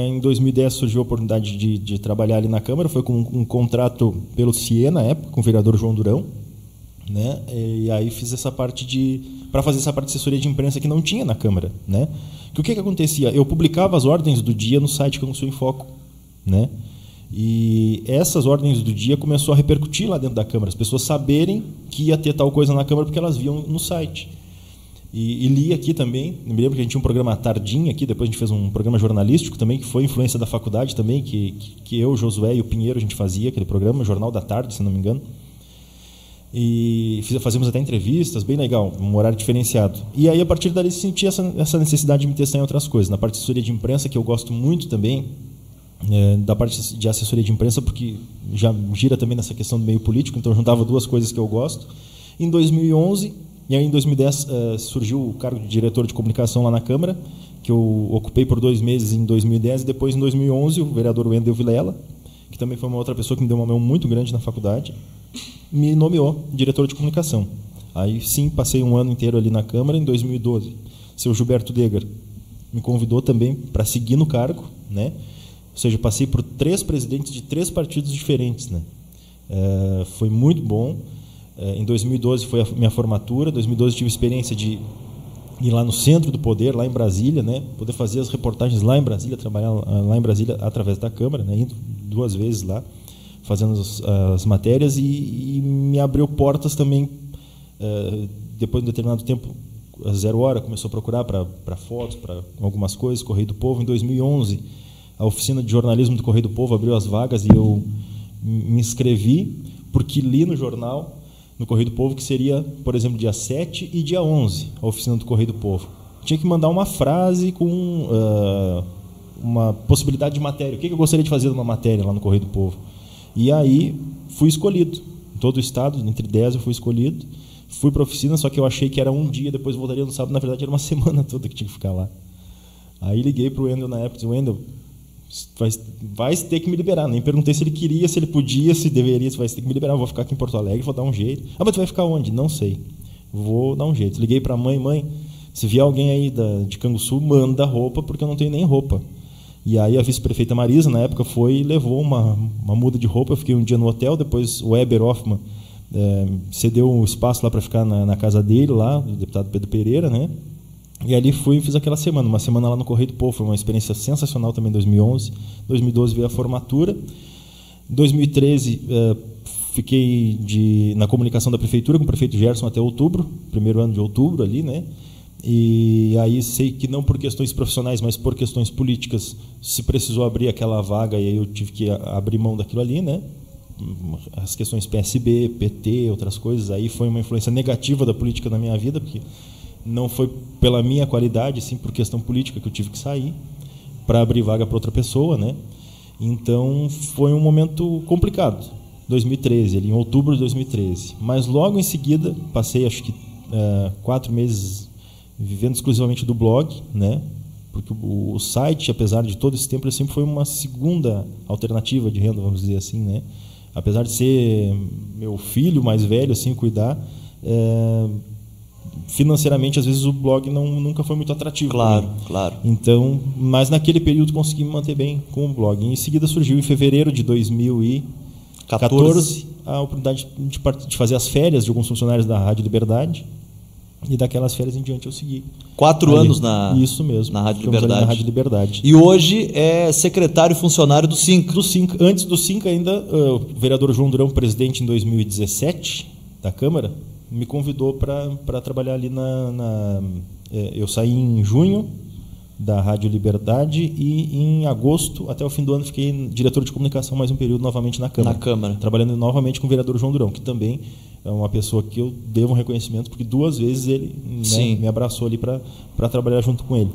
em 2010 surgiu a oportunidade de trabalhar ali na Câmara, foi com um contrato pelo CIE na época, com o vereador João Durão, né? E aí fiz essa parte para fazer essa parte de assessoria de imprensa que não tinha na Câmara, né? Que o que acontecia? Eu publicava as ordens do dia no site Canguçu em Foco, né? E essas ordens do dia começou a repercutir lá dentro da Câmara, as pessoas saberem que ia ter tal coisa na Câmara porque elas viam no site. E li aqui também, me lembro que a gente tinha um programa à tardinha aqui, depois a gente fez um programa jornalístico também, que foi influência da faculdade também, que eu, o Josué e o Pinheiro a gente fazia aquele programa, Jornal da Tarde, se não me engano. E fazíamos até entrevistas, bem legal, um horário diferenciado. E aí a partir dali senti essa necessidade de me testar em outras coisas. Na parte de assessoria de imprensa, que eu gosto muito também, da parte de assessoria de imprensa, porque já gira também nessa questão do meio político, então eu juntava duas coisas que eu gosto. Em 2011, e aí em 2010 surgiu o cargo de diretor de comunicação lá na Câmara, que eu ocupei por 2 meses em 2010, e depois em 2011 o vereador Wendel Vilela, que também foi uma outra pessoa que me deu uma mão muito grande na faculdade, me nomeou diretor de comunicação. Aí sim, passei um ano inteiro ali na Câmara. Em 2012, seu Gilberto Degar me convidou também para seguir no cargo, né? Ou seja, passei por 3 presidentes de 3 partidos diferentes, né? Foi muito bom. Em 2012 foi a minha formatura. Em 2012 tive experiência de ir lá no centro do poder, lá em Brasília, né? Poder fazer as reportagens lá em Brasília, trabalhar lá em Brasília através da Câmara, né? Indo 2 vezes lá. fazendo as matérias e me abriu portas também, depois de um determinado tempo, a 0 Hora começou a procurar para fotos, para algumas coisas, Correio do Povo. Em 2011, a oficina de jornalismo do Correio do Povo abriu as vagas e eu me inscrevi, porque li no jornal, no Correio do Povo, que seria, por exemplo, dia 7 e dia 11, a oficina do Correio do Povo. Tinha que mandar uma frase com uma possibilidade de matéria. O que eu gostaria de fazer numa matéria lá no Correio do Povo? E aí fui escolhido. Em todo o estado, entre 10 eu fui escolhido. Fui para a oficina, só que eu achei que era um dia, depois voltaria no sábado. Na verdade, era uma semana toda que tinha que ficar lá. Aí liguei para o Wendel na época e disse: Wendel, vai ter que me liberar. Nem perguntei se ele queria, se ele podia, se deveria, se vai ter que me liberar. Eu vou ficar aqui em Porto Alegre, vou dar um jeito. Ah, mas tu vai ficar onde? Não sei. Vou dar um jeito. Liguei para a mãe, se vier alguém aí de Canguçu, manda roupa, porque eu não tenho nem roupa. E aí a vice-prefeita Marisa, na época, foi e levou uma muda de roupa. Eu fiquei um dia no hotel, depois o Weber Hoffmann cedeu um espaço lá para ficar na casa dele, lá, do deputado Pedro Pereira, né? E ali fui e fiz aquela semana, uma semana lá no Correio do Povo. Foi uma experiência sensacional também em 2011. 2012 veio a formatura. Em 2013, fiquei na comunicação da prefeitura com o prefeito Gerson até outubro, primeiro ano de outubro ali, né? E aí sei que não por questões profissionais, mas por questões políticas, se precisou abrir aquela vaga, e aí eu tive que abrir mão daquilo ali, né? As questões PSB, PT, outras coisas, aí foi uma influência negativa da política na minha vida, porque não foi pela minha qualidade, sim por questão política que eu tive que sair para abrir vaga para outra pessoa, né? Então foi um momento complicado, 2013, ali em outubro de 2013. Mas logo em seguida, passei acho que 4 meses vivendo exclusivamente do blog, né? Porque o site, apesar de todo esse tempo, ele sempre foi uma segunda alternativa de renda, vamos dizer assim, né? Apesar de ser meu filho mais velho, assim, cuidar, financeiramente, às vezes o blog nunca foi muito atrativo. Claro, claro. Então, mas naquele período consegui me manter bem com o blog. Em seguida surgiu, em fevereiro de 2014, a oportunidade de fazer as férias de alguns funcionários da Rádio Liberdade. E daquelas férias em diante eu segui. 4 anos Isso mesmo, na Rádio Liberdade. Na Rádio Liberdade. E hoje é secretário e funcionário do SINC. Antes do SINC ainda, o vereador João Durão, presidente em 2017 da Câmara, me convidou para trabalhar ali eu saí em junho da Rádio Liberdade e em agosto, até o fim do ano, fiquei diretor de comunicação mais um período novamente na Câmara. Trabalhando novamente com o vereador João Durão, que também é uma pessoa que eu devo um reconhecimento, porque 2 vezes ele, né, me abraçou ali para trabalhar junto com ele.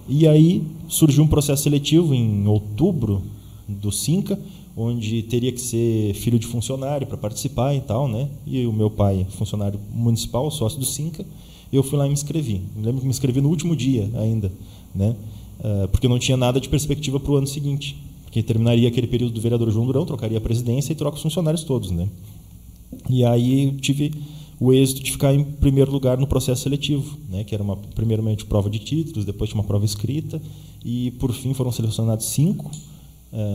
E aí surgiu um processo seletivo em outubro do SINCA, onde teria que ser filho de funcionário para participar e tal, né? E o meu pai, funcionário municipal, sócio do SINCA, eu fui lá e me inscrevi. Me lembro que me inscrevi no último dia ainda, né? Porque não tinha nada de perspectiva para o ano seguinte, porque terminaria aquele período do vereador João Durão, trocaria a presidência e troca os funcionários todos, né? E aí eu tive o êxito de ficar em primeiro lugar no processo seletivo, né? Que era primeiramente prova de títulos, depois tinha uma prova escrita e por fim foram selecionados 5,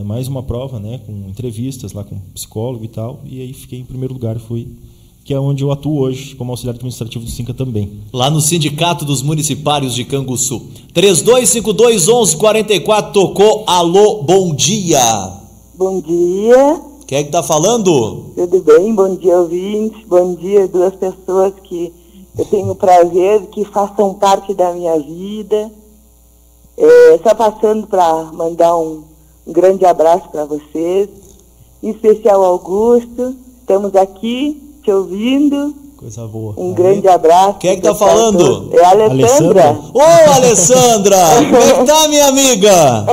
mais uma prova, né? Com entrevistas lá com psicólogo e tal, e aí fiquei em primeiro lugar, que é onde eu atuo hoje como auxiliar administrativo do SINCA também. Lá no Sindicato dos Municipários de Canguçu. 3252-1144 tocou. Alô, bom dia. Bom dia. Quem é que está falando? Tudo bem, bom dia, ouvintes. Bom dia, 2 pessoas que eu tenho o prazer que façam parte da minha vida. Só passando para mandar um grande abraço para vocês. Em especial, Augusto. Estamos aqui te ouvindo. Coisa boa. Um grande abraço. Quem é que tá falando? É a Alessandra. Ô, Alessandra! Como é que tá, minha amiga?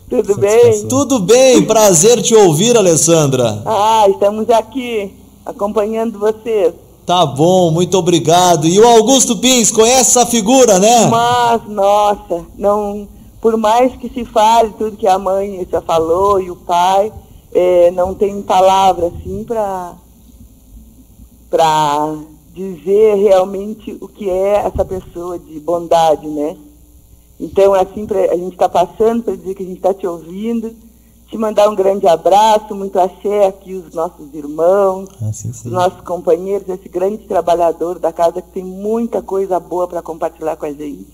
Tudo bem? Tudo bem, prazer te ouvir, Alessandra. Estamos aqui acompanhando vocês. Tá bom, muito obrigado. E o Augusto Pins, conhece essa figura, né? Mas, nossa, não, por mais que se fale tudo que a mãe já falou e o pai, não tem palavra assim para dizer realmente o que é essa pessoa de bondade, né? Então, assim, a gente está passando para dizer que a gente está te ouvindo, te mandar um grande abraço, muito axé aqui, os nossos irmãos, os nossos companheiros, esse grande trabalhador da casa que tem muita coisa boa para compartilhar com a gente.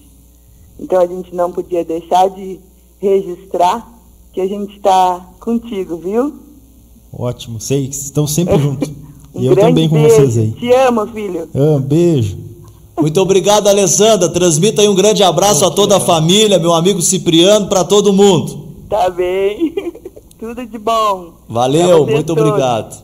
Então, a gente não podia deixar de registrar que a gente está contigo, viu? Ótimo, sei que estão sempre juntos. Um E eu grande também com beijo. vocês aí. Te amo, filho. Beijo. Muito obrigado, Alessandra. Transmita aí um grande abraço a toda a família, meu amigo Cipriano, para todo mundo. Tá bem. Tudo de bom. Valeu, muito obrigado.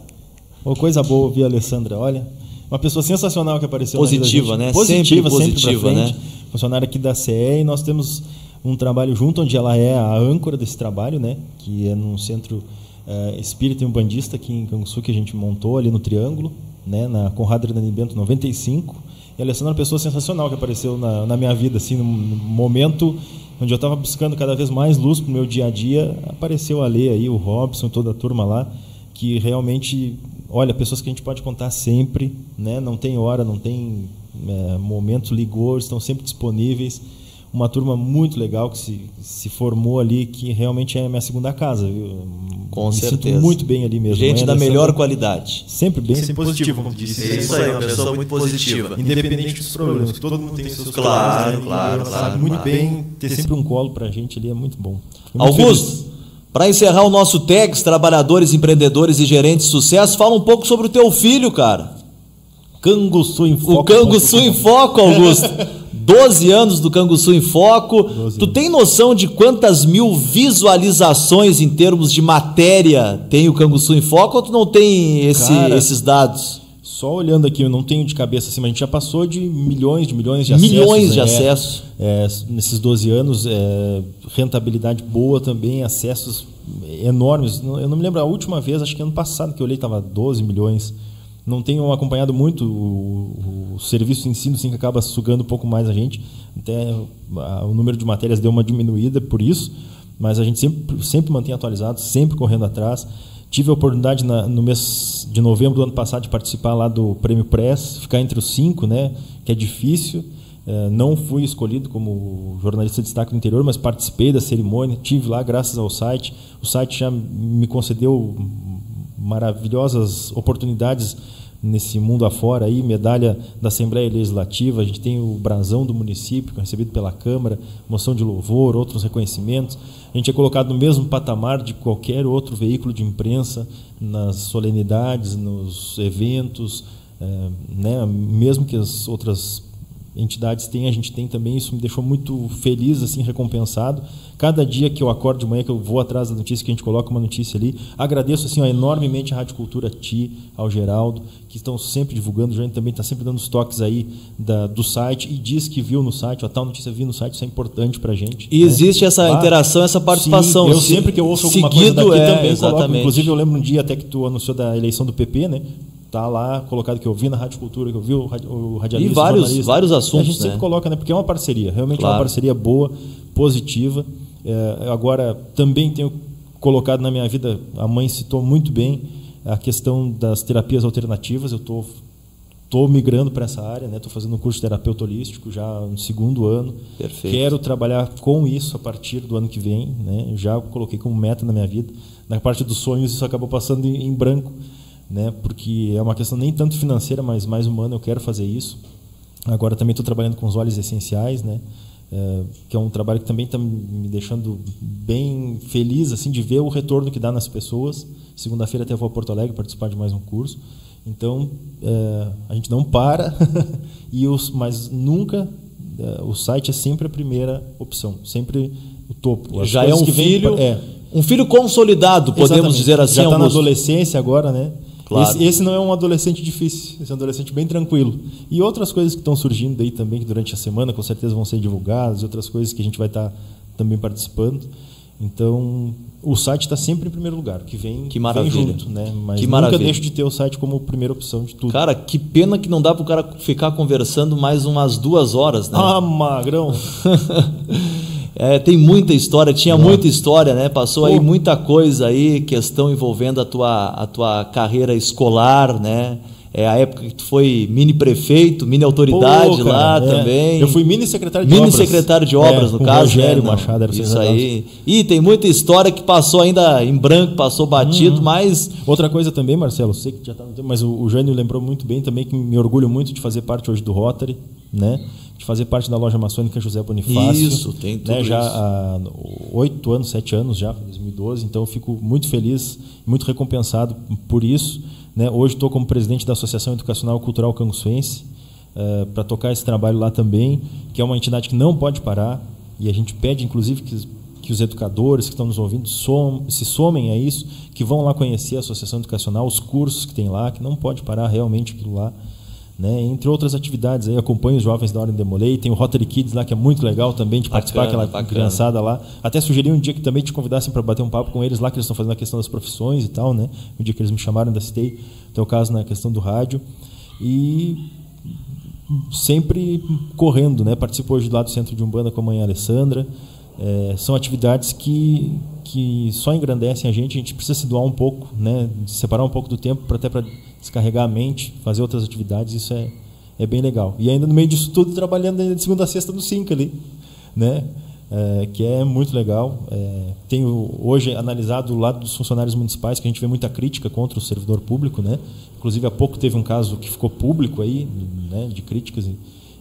Coisa boa ouvir a Alessandra, olha. Uma pessoa sensacional que apareceu Positiva, na vida da gente. né? Positiva, Sempre sempre positiva, pra frente. né? Funcionária aqui da CE, e nós temos um trabalho junto, onde ela é a âncora desse trabalho, né? Que é num centro espírita e umbandista aqui em Canguçu, que a gente montou ali no Triângulo, né? Na Conrado Hernani Bento 95. E a Alessandra é uma pessoa sensacional que apareceu na minha vida, assim, num momento onde eu estava buscando cada vez mais luz para o meu dia a dia. Apareceu a Lê aí, o Robson, toda a turma lá, que realmente, olha, pessoas que a gente pode contar sempre, né? Não tem hora, não tem momento, ligou, estão sempre disponíveis. Uma turma muito legal que se formou ali, que realmente é a minha segunda casa, viu? Com Me certeza. sinto muito bem ali mesmo. Gente da melhor qualidade. Sempre bem, sempre positivo, como disse. É isso aí, uma pessoa muito positiva. Independente dos problemas, todo mundo tem seus Claro, problemas. Sabe muito bem, ter sempre um colo pra gente ali é muito bom. Augusto, para encerrar o nosso TAGS, Trabalhadores, Empreendedores e Gerentes de Sucesso, fala um pouco sobre o teu filho, cara. Canguçu em Foco. O Canguçu em Foco, Augusto. 12 anos do Canguçu em Foco. Tu tem noção de quantas mil visualizações em termos de matéria tem o Canguçu em Foco, ou tu não tem esses dados? Só olhando aqui, eu não tenho de cabeça assim, mas a gente já passou de milhões de acessos. Milhões de acessos. Nesses 12 anos, rentabilidade boa também, acessos enormes. Eu não me lembro, a última vez, acho que ano passado que eu olhei, estava 12 milhões. Não tenho acompanhado muito o serviço em si, assim, que acaba sugando um pouco mais a gente. Até o número de matérias deu uma diminuída por isso, mas a gente sempre mantém atualizado, sempre correndo atrás. Tive a oportunidade no mês de novembro do ano passado de participar lá do Prêmio Press, ficar entre os 5, né, que é difícil. Não fui escolhido como jornalista de destaque do interior, mas participei da cerimônia, tive lá graças ao site. O site já me concedeu maravilhosas oportunidades nesse mundo afora, aí, medalha da Assembleia Legislativa, a gente tem o brasão do município, recebido pela Câmara, moção de louvor, outros reconhecimentos. A gente é colocado no mesmo patamar de qualquer outro veículo de imprensa, nas solenidades, nos eventos, né? Mesmo que as outras entidades têm, a gente tem também. Isso me deixou muito feliz, assim, recompensado. Cada dia que eu acordo de manhã, que eu vou atrás da notícia, que a gente coloca uma notícia ali, agradeço assim, enormemente a Rádio Cultura, a ti, ao Geraldo, que estão sempre divulgando. A gente também está sempre dando os toques aí do site, e diz que viu no site, a tal notícia viu no site, isso é importante para a gente. E existe essa interação, essa participação. Sim, eu sempre que eu ouço alguma coisa daqui também coloco. Inclusive eu lembro um dia até que tu anunciou da eleição do PP, né? Tá lá colocado que eu vi na Rádio Cultura, que eu vi o radialista. E vários assuntos. A gente sempre coloca, né? Porque é uma parceria, realmente é uma parceria boa, positiva. Agora, também tenho colocado na minha vida, a mãe citou muito bem a questão das terapias alternativas. Eu estou migrando para essa área, né? Estou fazendo um curso de terapeuta holístico já no 2º ano. Perfeito. Quero trabalhar com isso a partir do ano que vem, né? Já coloquei como meta na minha vida. Na parte dos sonhos, isso acabou passando em branco, né? Porque é uma questão nem tanto financeira, mas mais humana. Eu quero fazer isso. Agora também estou trabalhando com os óleos essenciais, né? Que é um trabalho que também está me deixando bem feliz, assim, de ver o retorno que dá nas pessoas. Segunda-feira até vou a Porto Alegre participar de mais um curso. Então a gente não para mas nunca o site é sempre a primeira opção, sempre o topo. As já é um filho, um filho consolidado, podemos Exatamente. dizer assim. Já está na adolescência agora, né? Claro. Esse não é um adolescente difícil, esse é um adolescente bem tranquilo. E outras coisas que estão surgindo aí também, que durante a semana com certeza vão ser divulgadas, e outras coisas que a gente vai estar também participando. Então, o site está sempre em primeiro lugar, que vem junto, né? Mas nunca deixo de ter o site como primeira opção de tudo. Cara, que pena que não dá para o cara ficar conversando mais umas 2 horas, né? Ah, magrão! Tem muita história, tinha muita história, né? Passou aí muita coisa aí, questão envolvendo a tua carreira escolar, né? A época que tu foi mini prefeito, mini autoridade lá também. Eu fui mini secretário de obras. Mini secretário de obras, no caso. Rogério Machado, era isso aí. E tem muita história que passou ainda em branco, passou batido, mas... Outra coisa também, Marcelo, sei que já está no tempo, mas o Jânio lembrou muito bem também, que me orgulho muito de fazer parte hoje do Rotary, né? de fazer parte da loja maçônica José Bonifácio. Isso, tem tudo né, já isso. há 8 anos, 7 anos já, 2012, então eu fico muito feliz, muito recompensado por isso. Né? Hoje estou como presidente da Associação Educacional Cultural Canguçuense, para tocar esse trabalho lá também, que é uma entidade que não pode parar, e a gente pede, inclusive, que os educadores que estão nos ouvindo se somem a isso, que vão lá conhecer a Associação Educacional, os cursos que tem lá, que não pode parar realmente aquilo lá. Né? Entre outras atividades, aí acompanho os jovens da Ordem de Molay, tem o Rotary Kids lá, que é muito legal também de participar, aquela criançada lá. Até sugeri um dia que também te convidassem para bater um papo com eles lá, que eles estão fazendo a questão das profissões e tal, né? Um dia que eles me chamaram, ainda citei o teu caso na questão do rádio. E sempre correndo, né? Participo hoje lá do Centro de Umbanda com a mãe Alessandra. São atividades que só engrandecem a gente precisa se doar um pouco, né? Separar um pouco do tempo até para descarregar a mente, fazer outras atividades, isso é bem legal. E ainda no meio disso tudo, trabalhando de segunda a sexta no SINC ali, né? Que é muito legal. Tenho hoje analisado o lado dos funcionários municipais, que a gente vê muita crítica contra o servidor público, né? Inclusive há pouco teve um caso que ficou público aí, né? De críticas,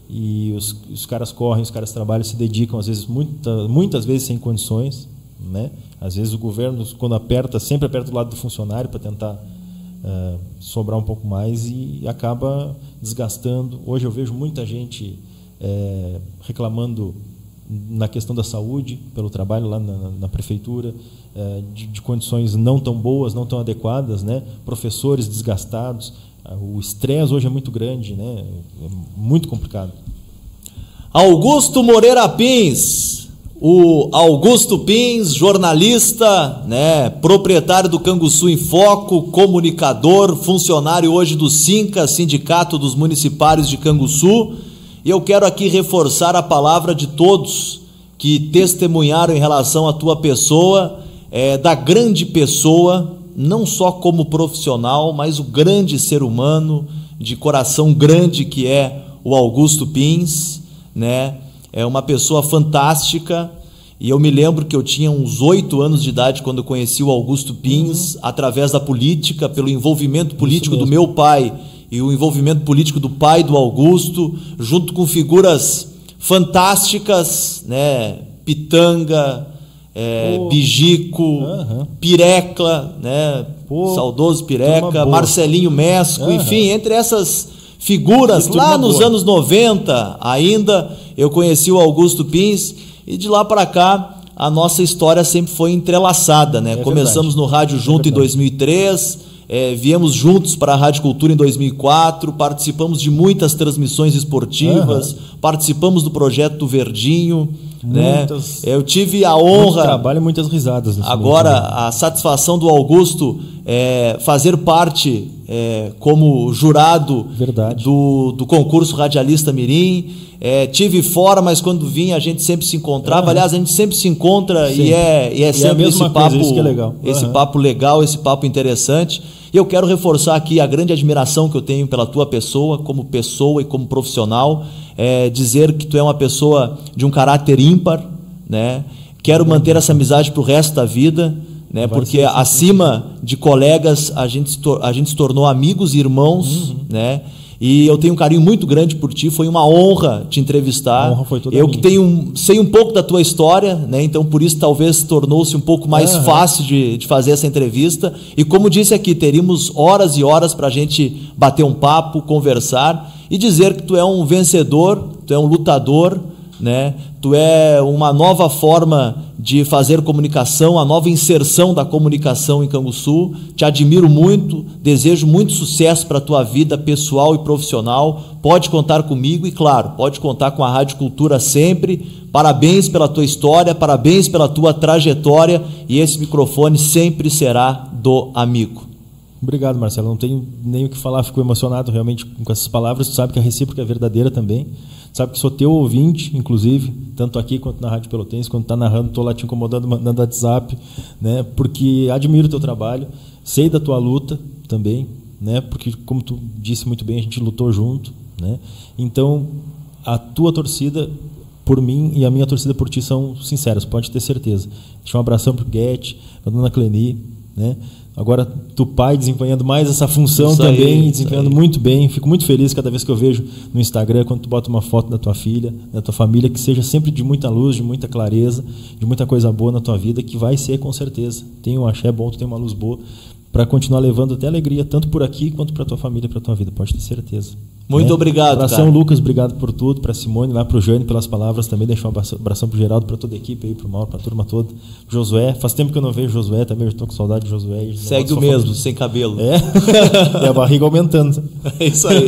e os caras correm, os caras trabalham, se dedicam, às vezes muitas vezes sem condições, né? Às vezes o governo, quando aperta, sempre aperta do lado do funcionário para tentar sobrar um pouco mais, e acaba desgastando. Hoje eu vejo muita gente reclamando na questão da saúde, pelo trabalho lá na prefeitura, de condições não tão boas, não tão adequadas, né? Professores desgastados. O estresse hoje é muito grande, né? É muito complicado. Augusto Moreira Pins, o Augusto Pins, jornalista, né? Proprietário do Canguçu em Foco, comunicador, funcionário hoje do SINCA, Sindicato dos Municipários de Canguçu. E eu quero aqui reforçar a palavra de todos que testemunharam em relação à tua pessoa, da grande pessoa, não só como profissional, mas o grande ser humano, de coração grande que é o Augusto Pins, né? É uma pessoa fantástica, e eu me lembro que eu tinha uns 8 anos de idade quando eu conheci o Augusto Pins, através da política, pelo envolvimento político do meu pai e o envolvimento político do pai do Augusto, junto com figuras fantásticas, né? Pitanga, Bijico, Pirecla, né? Saudoso Pireca, Marcelinho Mesco, enfim, entre essas figuras, lá nos anos 90 ainda, eu conheci o Augusto Pins, e de lá para cá a nossa história sempre foi entrelaçada, né? Começamos no rádio junto em 2003, viemos juntos para a Rádio Cultura em 2004, participamos de muitas transmissões esportivas, participamos do projeto do Verdinho, né? Eu tive a honra, muito trabalho e muitas risadas agora a satisfação do Augusto fazer parte como jurado do concurso Radialista Mirim. Tive fora, mas quando vinha a gente sempre se encontrava. Aliás, a gente sempre se encontra. Sim. e é sempre esse papo, isso que é legal. Esse papo legal, esse papo interessante. E eu quero reforçar aqui a grande admiração que eu tenho pela tua pessoa e como profissional. Dizer que tu é uma pessoa de um caráter ímpar, né? Quero manter essa amizade para o resto da vida, né? Porque acima de colegas a gente se tornou amigos e irmãos, né? E eu tenho um carinho muito grande por ti, foi uma honra te entrevistar. A honra foi toda minha. Que sei um pouco da tua história, né? Então por isso talvez tornou-se um pouco mais fácil de fazer essa entrevista. E como disse aqui, teríamos horas e horas para a gente bater um papo, conversar e dizer que tu é um vencedor, tu é um lutador, né? Tu é uma nova forma de fazer comunicação, a nova inserção da comunicação em Canguçu. Te admiro muito, desejo muito sucesso para a tua vida pessoal e profissional. Pode contar comigo e, claro, pode contar com a Rádio Cultura sempre. Parabéns pela tua história, parabéns pela tua trajetória, e esse microfone sempre será do amigo. Obrigado, Marcelo. Não tenho nem o que falar, fico emocionado realmente com essas palavras. Tu sabe que a recíproca é verdadeira também. Tu sabe que sou teu ouvinte, inclusive, tanto aqui quanto na Rádio Pelotense. Quando tá narrando, estou lá te incomodando, mandando WhatsApp, né? Porque admiro o teu trabalho, sei da tua luta também, né? Porque, como tu disse muito bem, a gente lutou junto, né? Então, a tua torcida por mim e a minha torcida por ti são sinceras, pode ter certeza. Deixa um abração pro Guete, pra dona Cleni, né? Agora tu pai desempenhando mais essa função Isso também, aí, desempenhando muito bem. Fico muito feliz cada vez que eu vejo no Instagram, quando tu bota uma foto da tua filha, da tua família, que seja sempre de muita luz, de muita clareza, de muita coisa boa na tua vida, que vai ser com certeza. Tem um axé bom, tu tem uma luz boa, para continuar levando até alegria, tanto por aqui quanto para tua família e para tua vida, pode ter certeza. Muito obrigado, abração, cara. Lucas, obrigado por tudo, para Simone, lá para o Jânio pelas palavras também, deixar um abração pro Geraldo, para toda a equipe aí, pro Mauro, para a turma toda. Josué, faz tempo que eu não vejo Josué também, eu estou com saudade de Josué. Segue o mesmo, sem cabelo. E a barriga aumentando. É isso aí.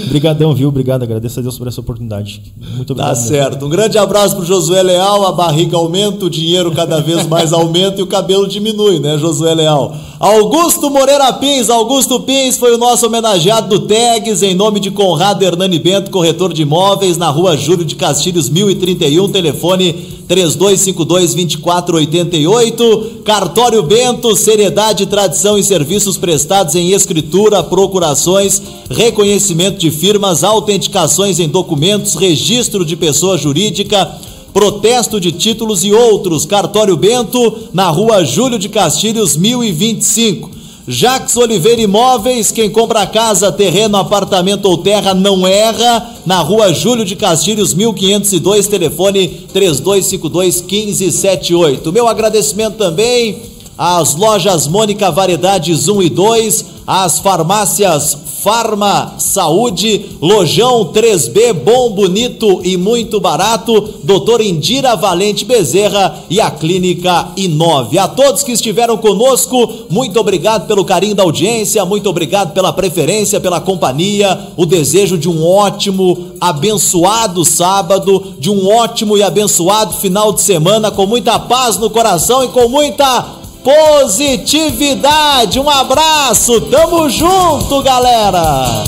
Obrigadão, viu? Obrigado, agradeço a Deus por essa oportunidade. Muito obrigado. Tá certo. Um grande abraço pro Josué Leal, a barriga aumenta, o dinheiro cada vez mais aumenta e o cabelo diminui, né, Josué Leal? Augusto Moreira Pins, Augusto Pins foi o nosso homenageado do TEGS, em nome de Conrado Hernani Bento, corretor de imóveis, na rua Júlio de Castilhos, 1031, telefone 3252-2488, Cartório Bento, seriedade, tradição e serviços prestados em escritura, procurações, reconhecimento de firmas, autenticações em documentos, registro de pessoa jurídica, protesto de títulos e outros. Cartório Bento, na rua Júlio de Castilhos, 1025. Jacques Oliveira Imóveis, quem compra casa, terreno, apartamento ou terra não erra, na rua Júlio de Castilhos, 1502, telefone 3252-1578. Meu agradecimento também às lojas Mônica Variedades 1 e 2, às farmácias Farma Saúde, Lojão 3B, bom, bonito e muito barato, doutora Indira Valente Bezerra e a Clínica Inove. A todos que estiveram conosco, muito obrigado pelo carinho da audiência, muito obrigado pela preferência, pela companhia, o desejo de um ótimo, abençoado sábado, de um ótimo e abençoado final de semana, com muita paz no coração e com muita positividade. Um abraço, tamo junto, galera!